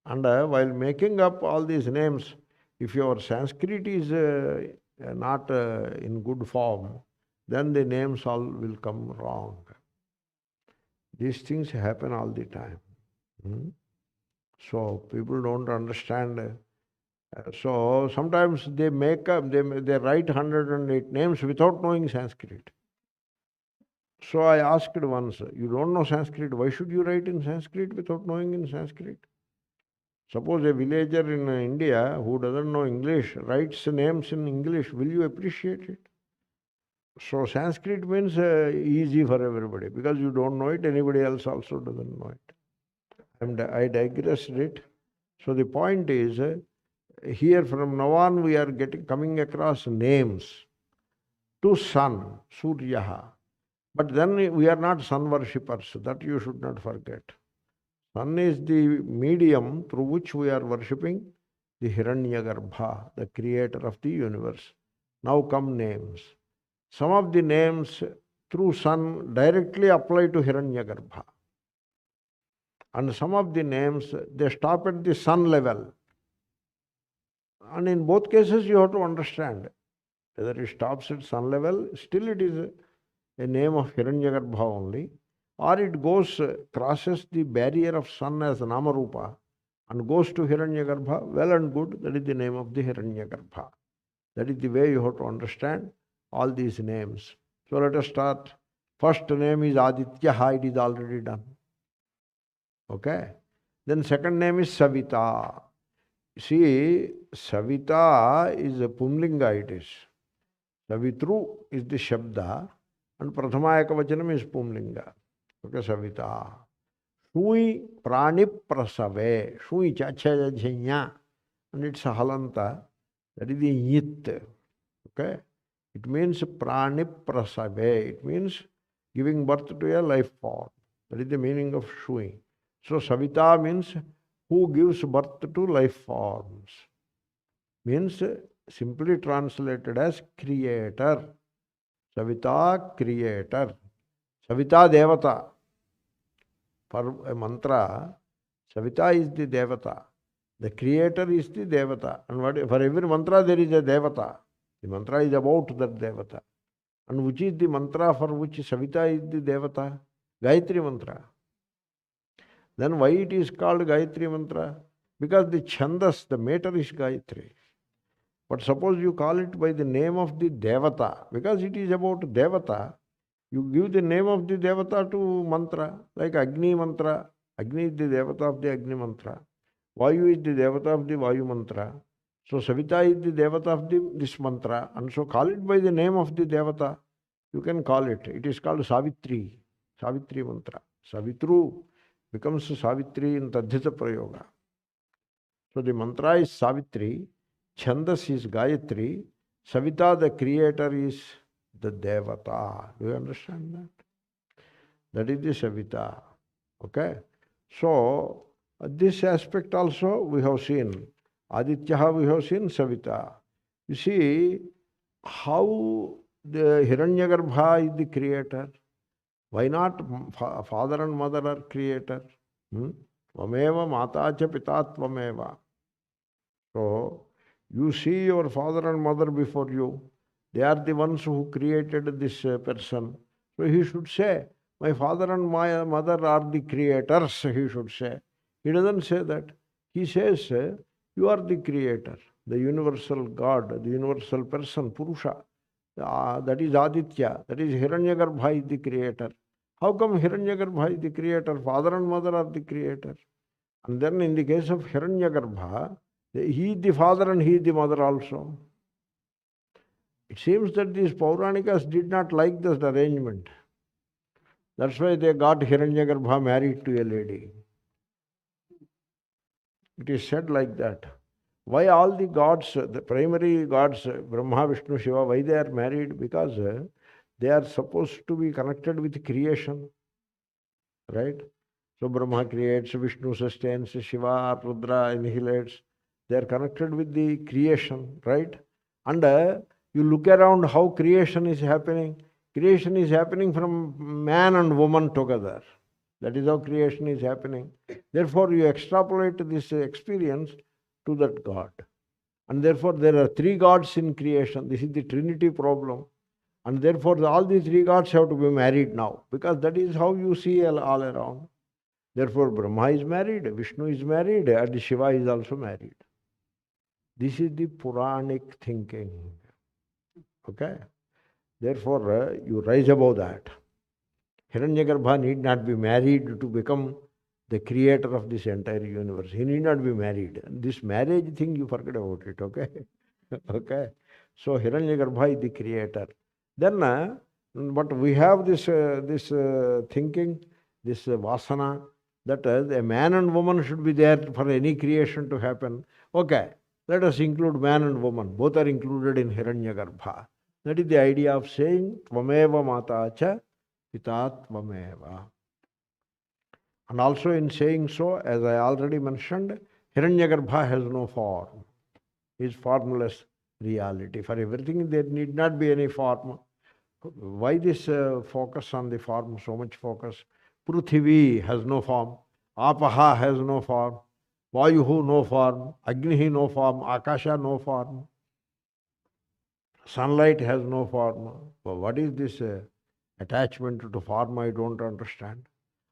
And while making up all these names, if your Sanskrit is not in good form, then the names all will come wrong. These things happen all the time. So people don't understand. So sometimes they make up, they write 108 names without knowing Sanskrit. So I asked once, you don't know Sanskrit, why should you write in Sanskrit without knowing in Sanskrit? Suppose a villager in India who doesn't know English writes names in English, will you appreciate it? So Sanskrit means easy for everybody. Because you don't know it, anybody else also doesn't know it. And I digressed it. So the point is, here from now on we are coming across names to sun, sūryaḥ. But then we are not sun worshippers. That you should not forget. Sun is the medium through which we are worshipping the hiraṇyarētā, the creator of the universe. Now come names. Some of the names through sun directly apply to hiraṇyarētā. And some of the names, they stop at the sun level. And in both cases you have to understand. Whether it stops at sun level, still it is a name of hiraṇyarētā only. Or it goes, crosses the barrier of sun as namarupa and goes to hiraṇyarētā, well and good, that is the name of the hiraṇyarētā. That is the way you have to understand all these names. So let us start. First name is ādityaḥ, it is already done. Okay. Then second name is savitā. See, savitā is a pumlinga it is. Savitru is the shabda and prathama ekavachanam is pumlinga. Okay, savitā. Shui prani prasave. Shui chachajanya. And it's a halanta. That is the yit. Okay. It means prani prasave. It means giving birth to a life form. That is the meaning of shui. So savitā means who gives birth to life forms. Means simply translated as creator. Savitā, creator. Savitā devata. For a mantra, savitā is the devata. The creator is the devata. And for every mantra there is a devata. The mantra is about that devata. And which is the mantra for which savitā is the devata? Gayatri mantra. Then why it is called Gayatri mantra? Because the chandas, the meter is Gayatri. But suppose you call it by the name of the devata, because it is about devata, you give the name of the devata to mantra, like Agni mantra. Agni is the devata of the Agni mantra. Vayu is the devata of the Vayu mantra. So savitā is the devata of this mantra. And so call it by the name of the devata. You can call it. It is called Savitri. Savitri mantra. Savitru becomes Savitri in Tadhita Prayoga. So the mantra is Savitri. Chandas is Gayatri. Savitā, the creator, is the devata. Do you understand that? That is the savitā. Okay? So, this aspect also we have seen. Ādityaḥ we have seen savitā. You see how the Hṛdayam is the creator. Why not father and mother are creator? Tvameva mātā ca pitā tvameva. So, you see your father and mother before you. They are the ones who created this person. So he should say, my father and my mother are the creators, he should say. He doesn't say that. He says, you are the creator, the universal God, the universal person, pūṣā. That is Aditya, that is Hṛdayam is the creator. How come Hṛdayam is the creator? Father and mother are the creator. And then in the case of Hṛdayam, he is the father and he is the mother also. It seems that these Pauranikas did not like this arrangement. That's why they got Hṛdayam married to a lady. It is said like that. Why all the gods, the primary gods, Brahma, Vishnu, Shiva, why they are married? Because they are supposed to be connected with creation. Right? So Brahma creates, Vishnu sustains, Shiva, Rudra annihilates. They are connected with the creation. Right? And you look around how creation is happening. Creation is happening from man and woman together. That is how creation is happening. Therefore, you extrapolate this experience to that God. And therefore, there are three gods in creation. This is the Trinity problem. And therefore, all these three gods have to be married now. Because that is how you see all around. Therefore, Brahma is married, Vishnu is married, and Shiva is also married. This is the Puranic thinking. Okay? Therefore, you rise above that. Hṛdayam need not be married to become the creator of this entire universe. He need not be married. This marriage thing, you forget about it, okay? Okay? So, Hṛdayam is the creator. Then, but we have this thinking, this vasana, that a man and woman should be there for any creation to happen. Okay, let us include man and woman. Both are included in Hṛdayam. That is the idea of saying, tvameva mātā ca pitā tvameva. And also in saying so, as I already mentioned, Hṛdayam has no form. He is formless reality. For everything there need not be any form. Why this focus on the form, so much focus? Pruthivi has no form. Apaha has no form. Vāyuh no form. Agnihi no form. Akasha no form. Sunlight has no form. But what is this attachment to form? I don't understand.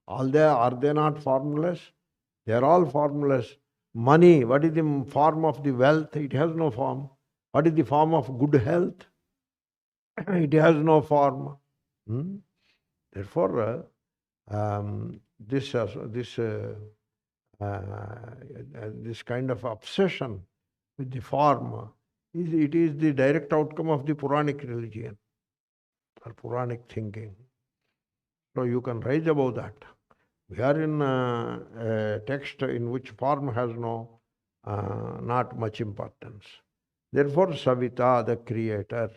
Are they not formless? They are all formless. Money, what is the form of the wealth? It has no form. What is the form of good health? It has no form. Therefore, this kind of obsession with the form, it is the direct outcome of the Puranic religion or Puranic thinking. So you can rise above that. We are in a text in which form has not much importance. Therefore, savitā, the creator,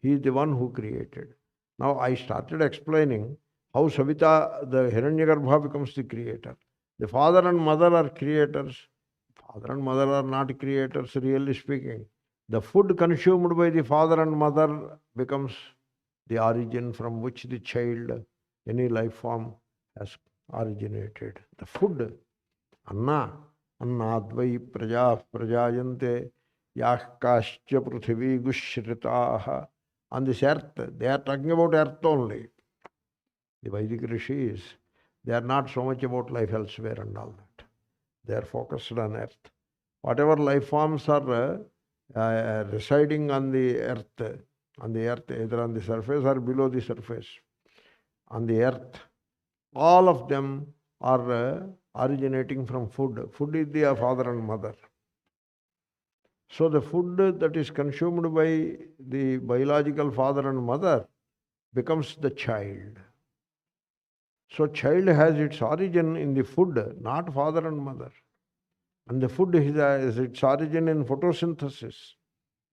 he is the one who created. Now I started explaining how savitā, the Hṛdayam becomes the creator. The father and mother are creators. Father and mother are not creators, really speaking. The food consumed by the father and mother becomes the origin from which the child, any life form, has originated. The food, anna, annādvai prajāyante, yah kascha pruthivi gushritaha. On this earth, they are talking about earth only. The Vedic rishis, they are not so much about life elsewhere and all that. They are focused on earth. Whatever life forms are residing on the earth, either on the surface or below the surface, on the earth, all of them are originating from food. Food is the father and mother. So the food that is consumed by the biological father and mother becomes the child. So child has its origin in the food, not father and mother. And the food has its origin in photosynthesis.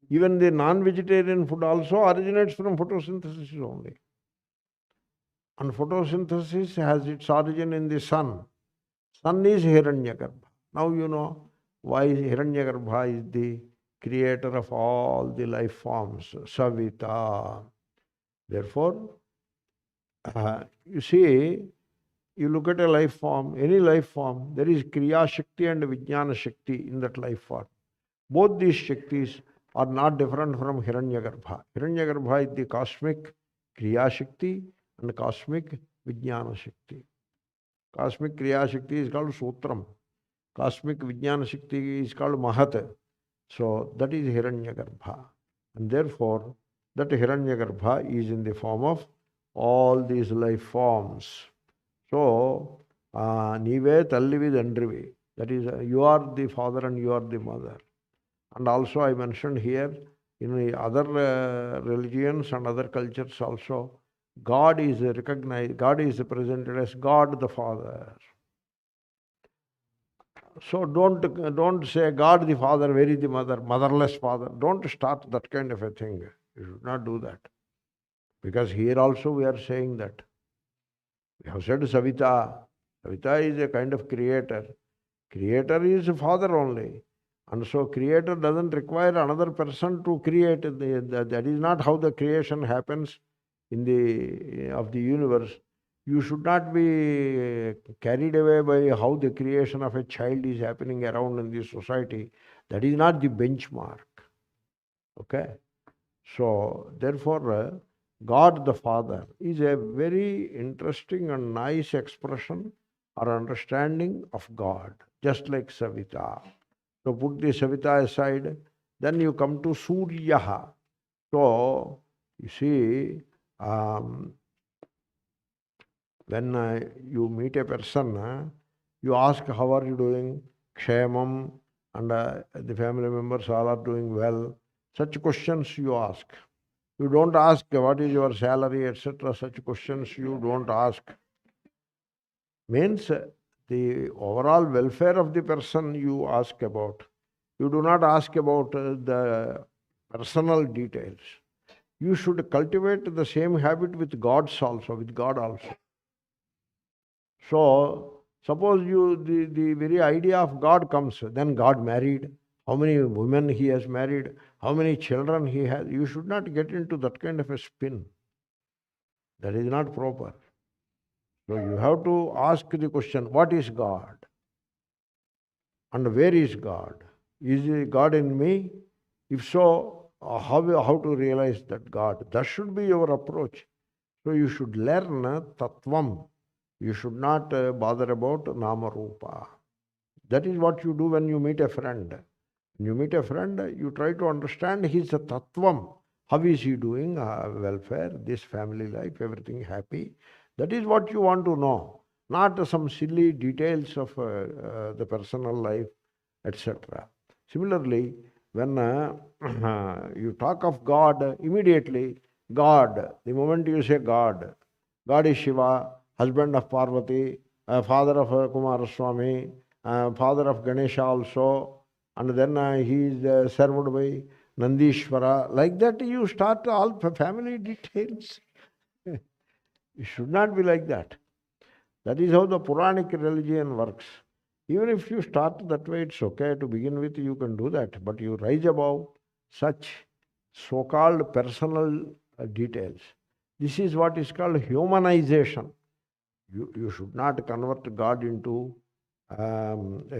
Even the non-vegetarian food also originates from photosynthesis only. And photosynthesis has its origin in the sun. Sun is Hṛdayam. Now you know Why Hṛdayam is the creator of all the life forms, savitā. Therefore, you see, you look at a life form, any life form, there is Kriya Shakti and Vijnana Shakti in that life form. Both these Shaktis are not different from Hṛdayam. Hṛdayam is the cosmic Kriya Shakti and cosmic Vijnana Shakti. Cosmic Kriya Shakti is called Sutram. Cosmic Vijnana Shakti is called Mahat. So that is Hṛdayam. And therefore, that Hṛdayam is in the form of all these life forms. So, Nive Tallivi Dandrivi. That is, you are the father and you are the mother. And also I mentioned here, in the other religions and other cultures also, God is recognized, God is presented as God the Father. So don't say God the Father, where is the mother, motherless father. Don't start that kind of a thing. You should not do that. Because here also we are saying that. We have said savitā. Savitā is a kind of creator. Creator is father only. And so creator doesn't require another person to create. That is not how the creation happens in of the universe. You should not be carried away by how the creation of a child is happening around in the society. That is not the benchmark. Okay? So, therefore, God the Father is a very interesting and nice expression or understanding of God, just like savitā. So put the savitā aside, then you come to sūryaḥ. So, you see, when you meet a person, you ask, how are you doing? Kshemam, and the family members all are doing well. Such questions you ask. You don't ask what is your salary, etc. Such questions you don't ask. Means the overall welfare of the person you ask about. You do not ask about the personal details. You should cultivate the same habit with God also. So, suppose the very idea of God comes, then God married. How many women he has married, how many children he has. You should not get into that kind of a spin. That is not proper. So you have to ask the question, what is God? And where is God? Is God in me? If so, how to realize that God? That should be your approach. So you should learn tattvam. You should not bother about nama rupa. That is what you do when you meet a friend. When you meet a friend, you try to understand his tattvam. How is he doing? Welfare, this family life, everything happy. That is what you want to know. Not some silly details of the personal life, etc. Similarly, when you talk of God, immediately, God, the moment you say God is Shiva, husband of Parvati, father of Swami, father of Ganesha also, and then he is served by Nandishvara. Like that you start all family details. It should not be like that. That is how the Puranic religion works. Even if you start that way, it's okay to begin with, you can do that. But you rise above such so-called personal details. This is what is called humanization. You should not convert God into a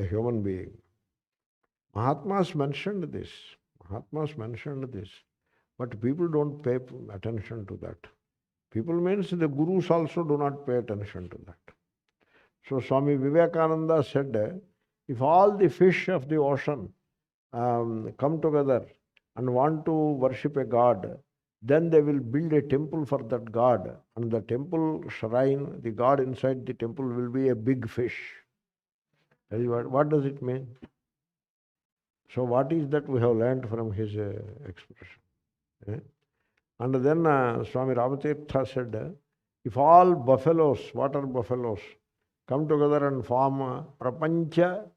human being. Mahatmas mentioned this. But people don't pay attention to that. People means the gurus also do not pay attention to that. So Swami Vivekananda said, if all the fish of the ocean come together and want to worship a god, then they will build a temple for that god. And the temple shrine, the god inside the temple will be a big fish. That is what does it mean? So what is that we have learned from his expression? And then Swami Ramatirtha said, if all buffaloes, water buffaloes, come together and form prapancha,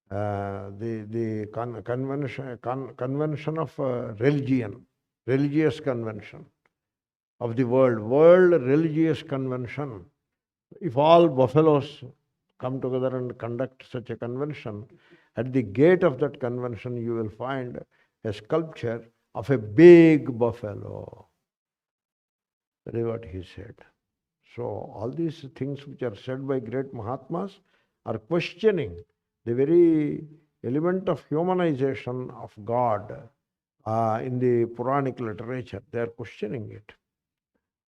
the convention of religious convention of the world religious convention. If all buffaloes come together and conduct such a convention, at the gate of that convention you will find a sculpture of a big buffalo. That is what he said. So all these things which are said by great Mahatmas are questioning the very element of humanization of God in the Puranic literature. They are questioning it.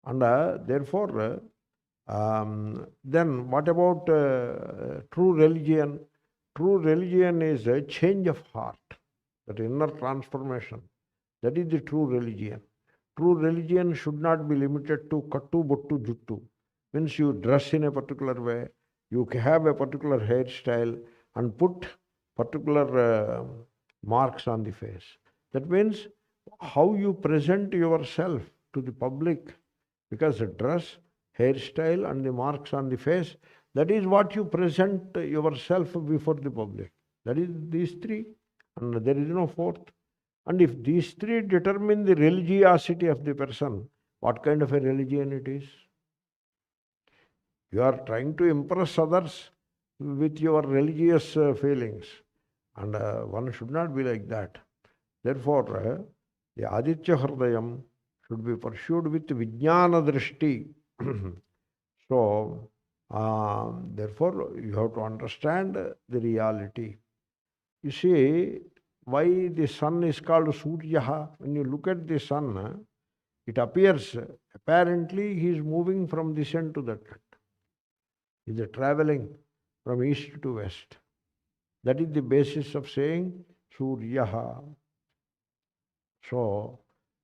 And therefore, then what about true religion? True religion is a change of heart, that inner transformation. That is the true religion. True religion should not be limited to kattu, bottu, juttu. Means you dress in a particular way, you have a particular hairstyle and put particular marks on the face. That means how you present yourself to the public, because the dress, hairstyle and the marks on the face, that is what you present yourself before the public. That is these three, and there is no fourth. And if these three determine the religiosity of the person, what kind of a religion it is? You are trying to impress others with your religious feelings, and one should not be like that. Therefore, the Āditya Hṛdayam should be pursued with vijnana drishti. So, therefore, you have to understand the reality. You see, why the sun is called sūryaḥ? When you look at the sun, it appears, apparently he is moving from this end to that end. He is traveling from east to west. That is the basis of saying sūryaḥ. So,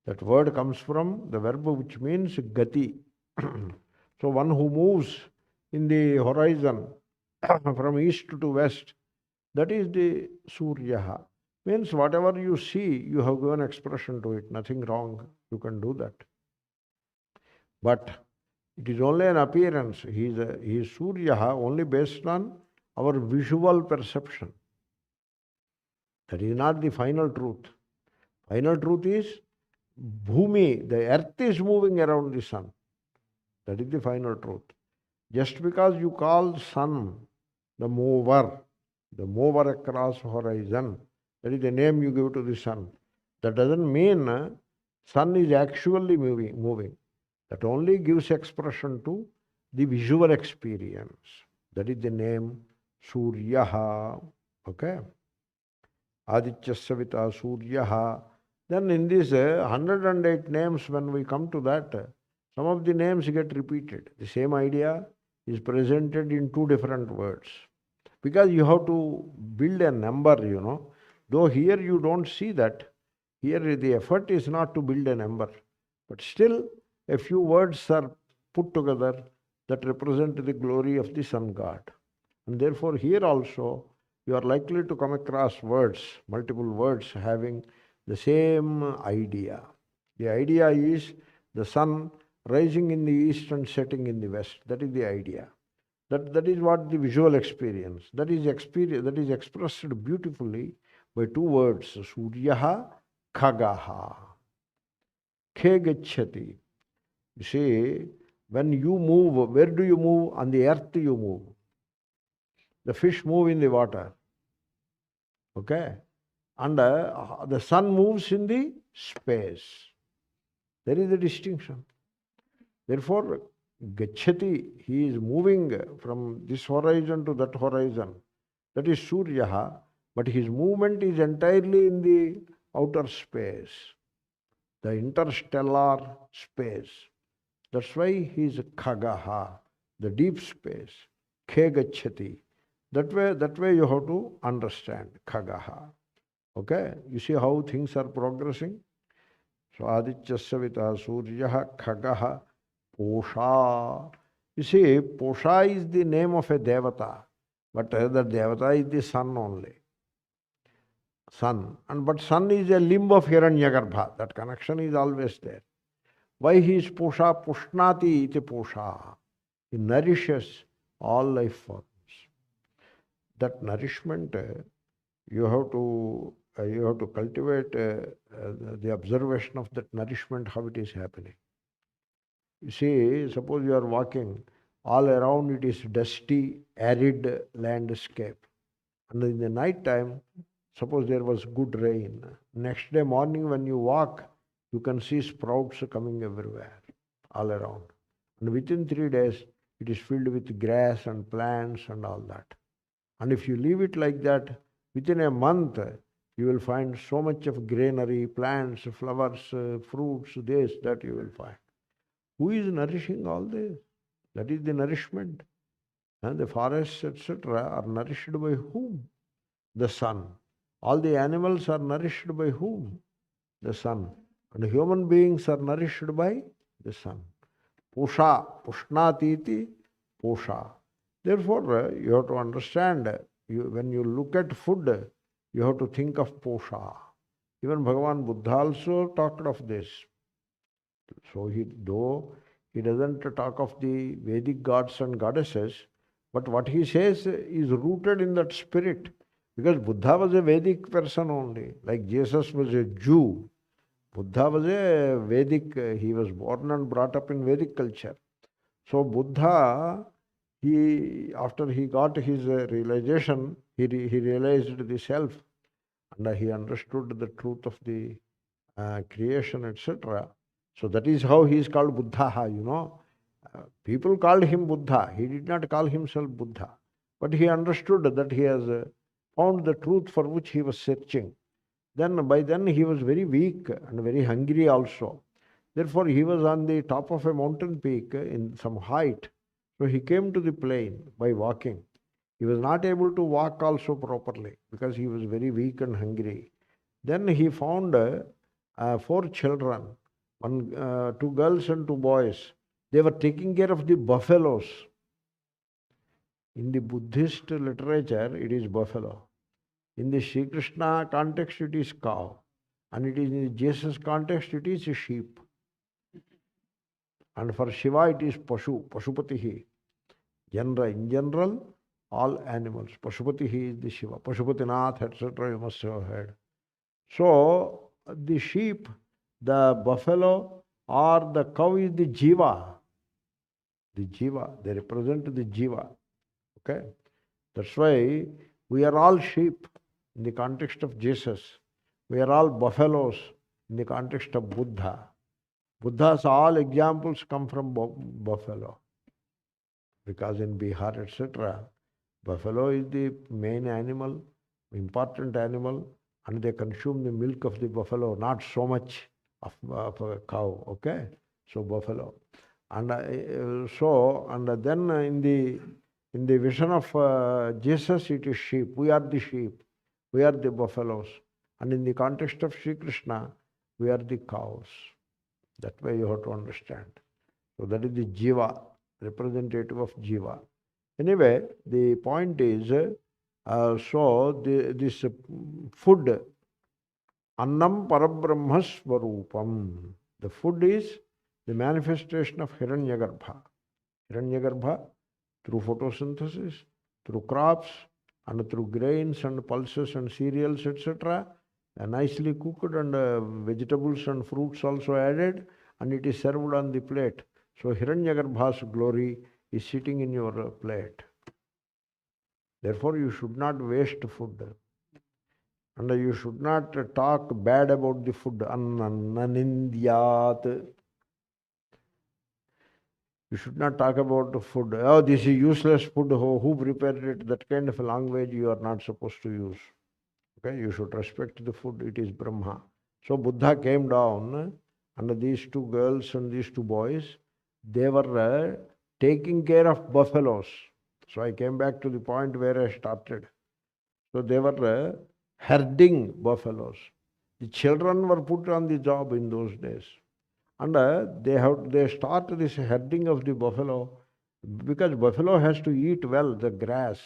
that word comes from the verb which means gati. So, one who moves in the horizon from east to west, that is the sūryaḥ. Means whatever you see, you have given expression to it. Nothing wrong. You can do that. But it is only an appearance. He is sūryaḥ only based on our visual perception. That is not the final truth. Final truth is bhumi, the earth is moving around the sun. That is the final truth. Just because you call sun the mover across horizon, that is the name you give to the sun, that doesn't mean sun is actually moving. That only gives expression to the visual experience. That is the name sūryaḥ. Okay? Aditya, savitā, sūryaḥ. Then in these 108 names, when we come to that, some of the names get repeated. The same idea is presented in two different words. Because you have to build a number, Though here you don't see that. Here the effort is not to build a number. But still, a few words are put together that represent the glory of the sun god. And therefore here also, you are likely to come across words, multiple words having the same idea. The idea is the sun rising in the east and setting in the west. That is the idea. That is what the visual experience. That is expressed beautifully by two words, sūryaḥ, khagaḥ. Khe gacchati. You see, when you move, where do you move? On the earth you move. The fish move in the water. Okay? And the sun moves in the space. There is a distinction. Therefore, gacchati, he is moving from this horizon to that horizon. That is sūryaḥ, but his movement is entirely in the outer space, the interstellar space. That's why he is khagaḥ, the deep space. Khe gacchati. That way you have to understand khagaḥ. Okay? You see how things are progressing? So Aditya, savitā, sūryaḥ, khagaḥ, pūṣā. You see, pūṣā is the name of a devata, but the devata is the sun only. Sun. But sun is a limb of hiraṇyarētā. That connection is always there. Why he is pūṣā? Puṣnāti iti pūṣā. He nourishes all life forms. That nourishment, you have to cultivate the observation of that nourishment, how it is happening. You see, suppose you are walking All around it is dusty, arid landscape. And in the night time, suppose there was good rain. Next day morning when you walk, you can see sprouts coming everywhere, all around. And within 3 days, it is filled with grass and plants and all that. And if you leave it like that, within a month, you will find so much of greenery, plants, flowers, fruits, this, that you will find. Who is nourishing all this? That is the nourishment. And the forests, etc., are nourished by whom? The sun. All the animals are nourished by whom? The sun. And human beings are nourished by the sun. Pūṣā, puṣnātīti, pūṣā. Therefore, you have to understand, when you look at food, you have to think of pūṣā. Even Bhagavan Buddha also talked of this. So though he doesn't talk of the Vedic gods and goddesses, but what he says is rooted in that spirit. Because Buddha was a Vedic person only, like Jesus was a Jew. Buddha was a Vedic, he was born and brought up in Vedic culture. So Buddha, after he got his realization, he realized the self, and he understood the truth of the creation, etc. So that is how he is called Buddha, People called him Buddha. He did not call himself Buddha. But he understood that he has found the truth for which he was searching. By then he was very weak and very hungry also. Therefore he was on the top of a mountain peak in some height. So he came to the plain by walking. He was not able to walk also properly because he was very weak and hungry. Then he found 4 children, 2 girls and 2 boys. They were taking care of the buffaloes. In the Buddhist literature, it is buffalo. In the Sri Krishna context, it is cow. And it is in the Jesus context, it is a sheep. And for Shiva, it is Pashu, Pashupatihi. In general, all animals. Pashupatihi is the Shiva. Pashupatinath, etc. You must have heard. So, the sheep, the buffalo, or the cow is the Jiva. The Jiva. They represent the Jiva. Okay? That's why we are all sheep in the context of Jesus. We are all buffaloes in the context of Buddha. Buddha's all examples come from buffalo. Because in Bihar, etc., buffalo is the main animal, important animal, and they consume the milk of the buffalo, not so much of a cow. Okay? So buffalo. And then in the vision of Jesus, it is sheep. We are the sheep. We are the buffaloes. And in the context of Sri Krishna, we are the cows. That way you have to understand. So that is the Jiva, representative of Jiva. Anyway, the point is, this food, annam parabrahmasvarupam. The food is the manifestation of Hiranyagarbha. Hiranyagarbha, through photosynthesis, through crops, and through grains and pulses and cereals, etc., nicely cooked, and vegetables and fruits also added, and it is served on the plate. So Hiranyagarbha's glory is sitting in your plate. Therefore, you should not waste food. And you should not talk bad about the food. Annanindiyat. You should not talk about the food. Oh, this is useless food. Who prepared it? That kind of a language you are not supposed to use. Okay, you should respect the food. It is Brahma. So Buddha came down, and these 2 girls and these 2 boys, they were taking care of buffaloes. So I came back to the point where I started. So they were herding buffaloes. The children were put on the job in those days. And they start this herding of the buffalo, because buffalo has to eat well, the grass.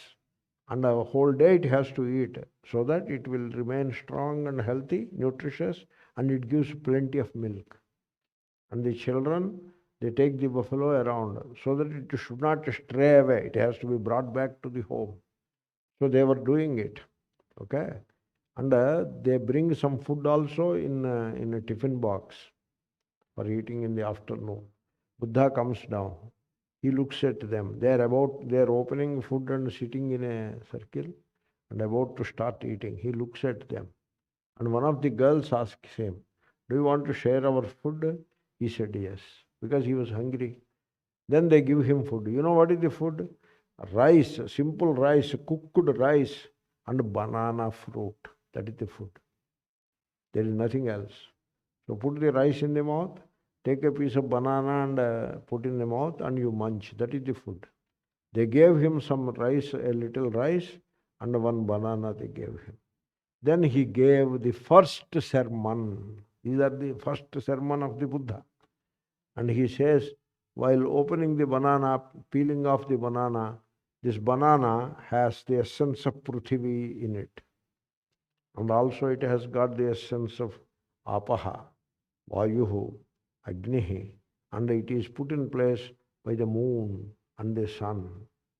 And a whole day it has to eat, so that it will remain strong and healthy, nutritious, and it gives plenty of milk. And the children, they take the buffalo around, so that it should not stray away. It has to be brought back to the home. So they were doing it. Okay? And they bring some food also in a tiffin box for eating in the afternoon. Buddha comes down. He looks at them. They are opening food and sitting in a circle and about to start eating. He looks at them. And one of the girls asks him, "Do you want to share our food?" He said yes, because he was hungry. Then they give him food. You know what is the food? Rice, simple rice, cooked rice and banana fruit. That is the food. There is nothing else. So put the rice in the mouth, take a piece of banana and put in the mouth and you munch. That is the food. They gave him some rice, a little rice and one banana they gave him. Then he gave the first sermon. These are the first sermon of the Buddha. And he says, while opening the banana, peeling off the banana, this banana has the essence of Prithvi in it. And also it has got the essence of apaha, vāyuh, agnihi, and it is put in place by the moon and the sun.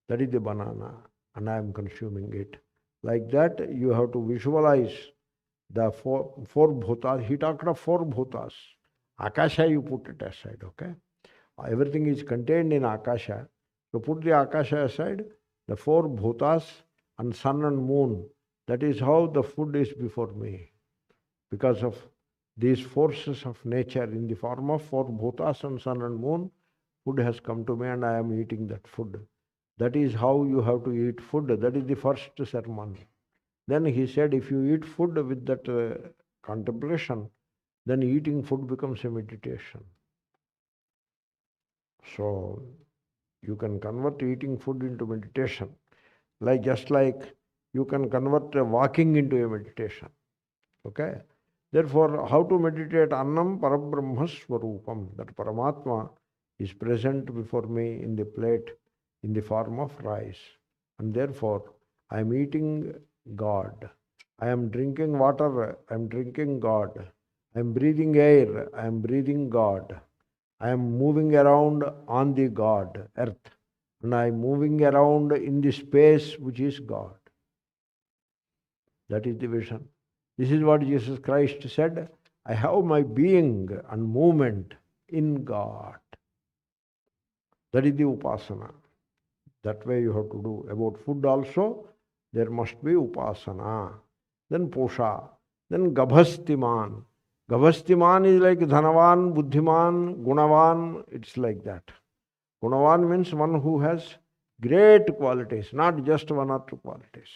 That is the banana, and I am consuming it. Like that, you have to visualize the four bhutas. He talked of four bhutas. Akasha, you put it aside, okay? Everything is contained in Akasha. So put the Akasha aside, the four bhutas and sun and moon. That is how the food is before me. Because of these forces of nature in the form of four bhutas and sun and moon, food has come to me and I am eating that food. That is how you have to eat food. That is the first sermon. Then he said, if you eat food with that contemplation, then eating food becomes a meditation. So you can convert eating food into meditation. Just like you can convert walking into a meditation. Okay? Therefore, how to meditate? Annam parabrahma swarupam. That Paramatma is present before me in the plate in the form of rice. And therefore, I am eating God. I am drinking water. I am drinking God. I am breathing air. I am breathing God. I am moving around on the God, earth. And I am moving around in the space which is God. That is the vision. This is what Jesus Christ said. I have my being and movement in God. That is the upasana. That way you have to do. About food also, there must be upasana. Then pūṣā. Then gabhastimān. Gabhastimān is like dhanavan, buddhiman, gunavan. It's like that. Gunavan means one who has great qualities, not just one or two qualities.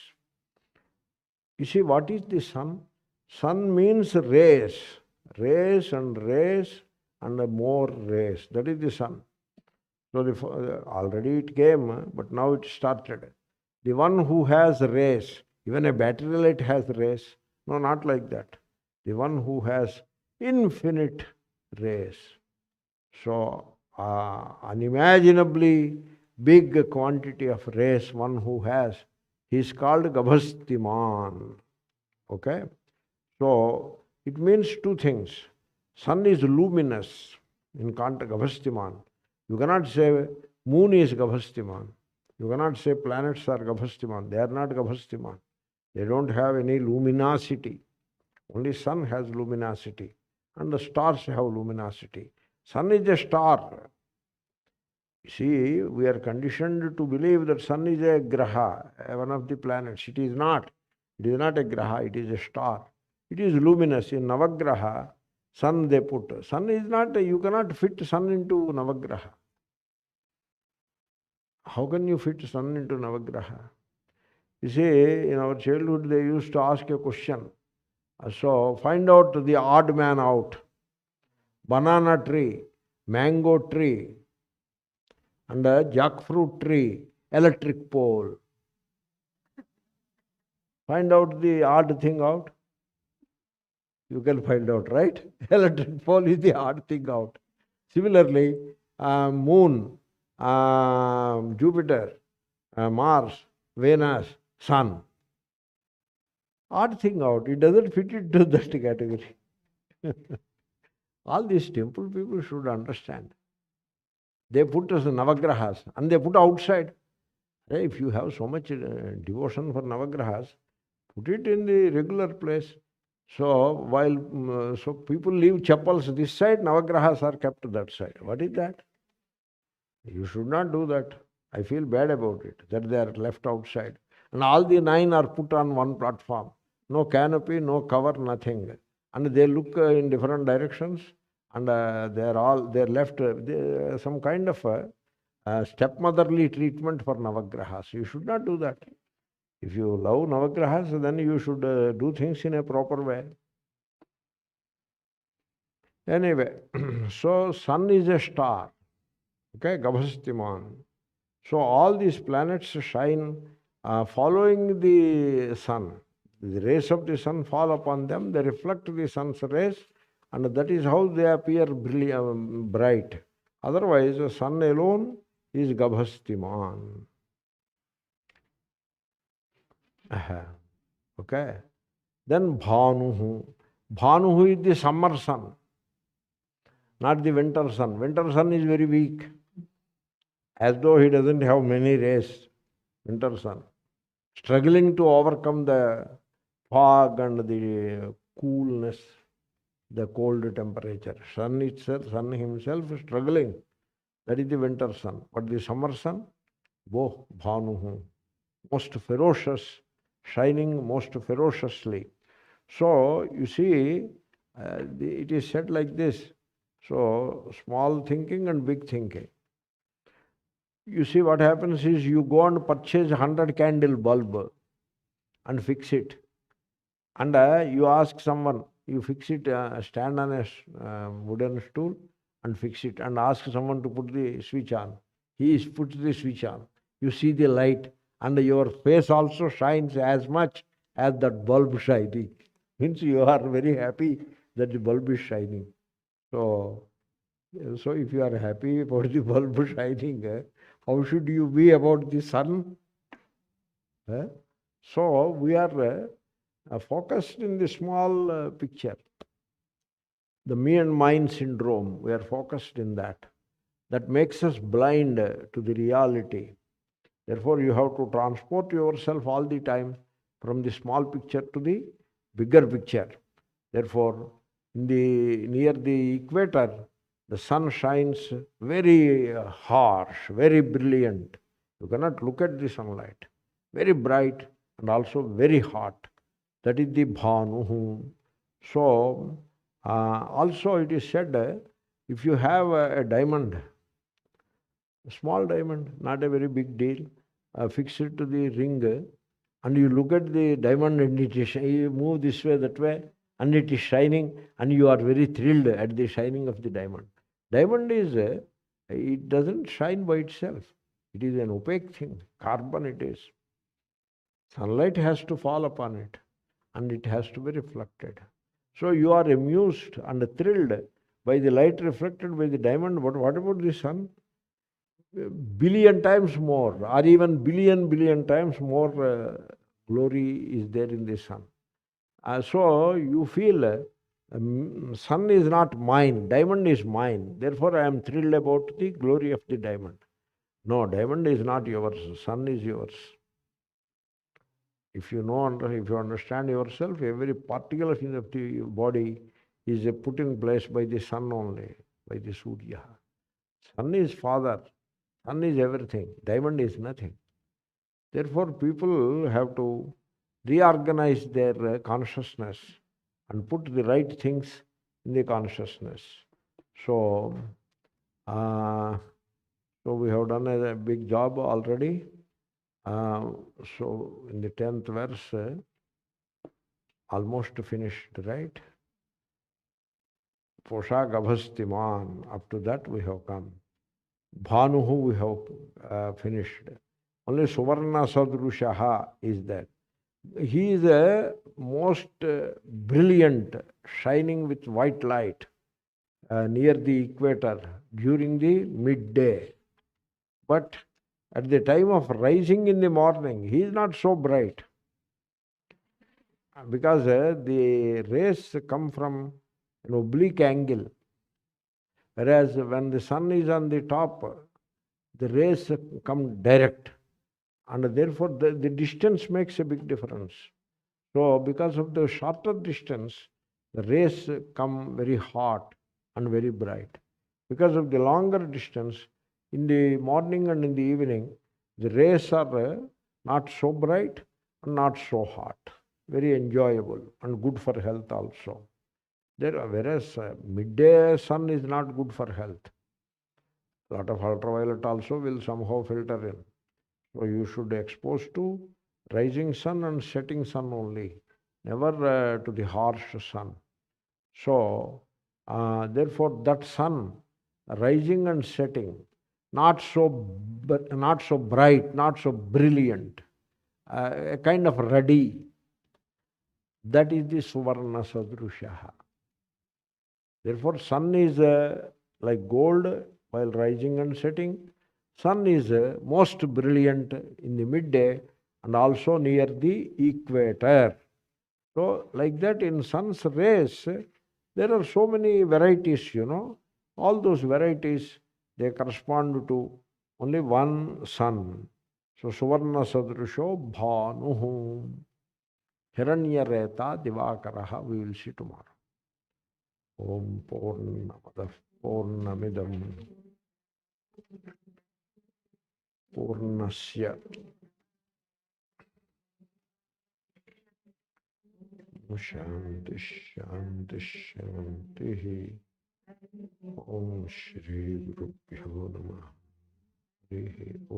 You see, what is the sun? Sun means rays. Rays and more rays. That is the sun. So already it came, but now it started. The one who has rays, even a battery light has rays. No, not like that. The one who has infinite rays. So, unimaginably big quantity of rays, one who has, he is called gabhastimān. Okay? So, it means two things. Sun is luminous in gabhastimān. You cannot say moon is gabhastimān. You cannot say planets are gabhastimān. They are not gabhastimān. They don't have any luminosity. Only sun has luminosity. And the stars have luminosity. Sun is a star. You see, we are conditioned to believe that sun is a graha, one of the planets. It is not. It is not a graha, it is a star. It is luminous. In Navagraha, sun they put. Sun is not, you cannot fit sun into Navagraha. How can you fit sun into Navagraha? You see, in our childhood they used to ask a question. So, find out the odd man out. Banana tree, mango tree, and a jackfruit tree, electric pole. Find out the odd thing out. You can find out, right? Electric pole is the odd thing out. Similarly, moon, Jupiter, Mars, Venus, sun. Odd thing out. It doesn't fit into that category. All these temple people should understand. They put as Navagrahas and they put outside. If you have so much devotion for Navagrahas, put it in the regular place. So while so people leave chappals this side, Navagrahas are kept that side. What is that? You should not do that. I feel bad about it, that they are left outside. And all the 9 are put on one platform. No canopy, no cover, nothing. And they look in different directions, and they're left some kind of stepmotherly treatment for Navagrahas. You should not do that. If you love Navagrahas, then you should do things in a proper way. Anyway, so sun is a star. Okay, gabhastimān. So all these planets shine following the sun. The rays of the sun fall upon them, they reflect the sun's rays, and that is how they appear bright. Otherwise, the sun alone is gabhastimān. Okay. Then bhānuḥ. Bhānuḥ is the summer sun, not the winter sun. Winter sun is very weak, as though he doesn't have many rays. Winter sun, struggling to overcome the fog and the coolness, the cold temperature. Sun himself is struggling. That is the winter sun. But the summer sun, bhānuḥ, most ferocious, shining most ferociously. So, you see, it is said like this. So, small thinking and big thinking. You see, what happens is you go and purchase 100 candle bulb and fix it. And you ask someone, you fix it, stand on a wooden stool and fix it, and ask someone to put the switch on. He puts the switch on. You see the light, and your face also shines as much as that bulb shining. Means you are very happy that the bulb is shining. So if you are happy about the bulb shining, how should you be about the sun? So we are focused in the small picture. The me and mine syndrome, we are focused in that. That makes us blind to the reality. Therefore, you have to transport yourself all the time from the small picture to the bigger picture. Therefore, near the equator, the sun shines very harsh, very brilliant. You cannot look at the sunlight. Very bright and also very hot. That is the bhānuḥ. So, also it is said, if you have a diamond, a small diamond, not a very big deal, fix it to the ring, and you look at the diamond and it is, you move this way, that way, and it is shining, and you are very thrilled at the shining of the diamond. Diamond is, it doesn't shine by itself. It is an opaque thing. Carbon it is. Sunlight has to fall upon it, and it has to be reflected. So you are amused and thrilled by the light reflected by the diamond, but what about the sun? Billion times more, or even billion times more glory is there in the sun. So you feel sun is not mine, diamond is mine. Therefore I am thrilled about the glory of the diamond. No, diamond is not yours, sun is yours. If you know, if you understand yourself, every particle of the body is put in place by the sun only, by the sūryaḥ. Sun is father, sun is everything, diamond is nothing. Therefore, people have to reorganize their consciousness and put the right things in the consciousness. So we have done a big job already. So in the 10th verse, almost finished, right? Pūṣā gabhastimān, up to that we have come. Bhānuḥ we have finished. Only suvarṇasadṛśō is there. He is a most brilliant, shining with white light near the equator during the midday. But at the time of rising in the morning, he is not so bright. Because the rays come from an oblique angle. Whereas when the sun is on the top, the rays come direct. And therefore the distance makes a big difference. So because of the shorter distance, the rays come very hot and very bright. Because of the longer distance, In the morning and in the evening, the rays are not so bright and not so hot. Very enjoyable and good for health also. Whereas midday sun is not good for health. A lot of ultraviolet also will somehow filter in. So you should expose to rising sun and setting sun only, never to the harsh sun. So therefore that sun rising and setting, not so bright, not so brilliant, a kind of ruddy, that is the suvarṇasadṛśō. Therefore sun is like gold while rising and setting. Sun is most brilliant in the midday and also near the equator. So like that, in sun's rays, there are so many varieties, All those varieties, they correspond to only one sun. So suvarṇasadṛśō bhānuḥ, hiraṇyarētā, divākaraḥ, we will see tomorrow. Om Purnamadah Purnamidam Purnasya Shanti Shanti Shanti. Om Shri Gurubhyo Namaha.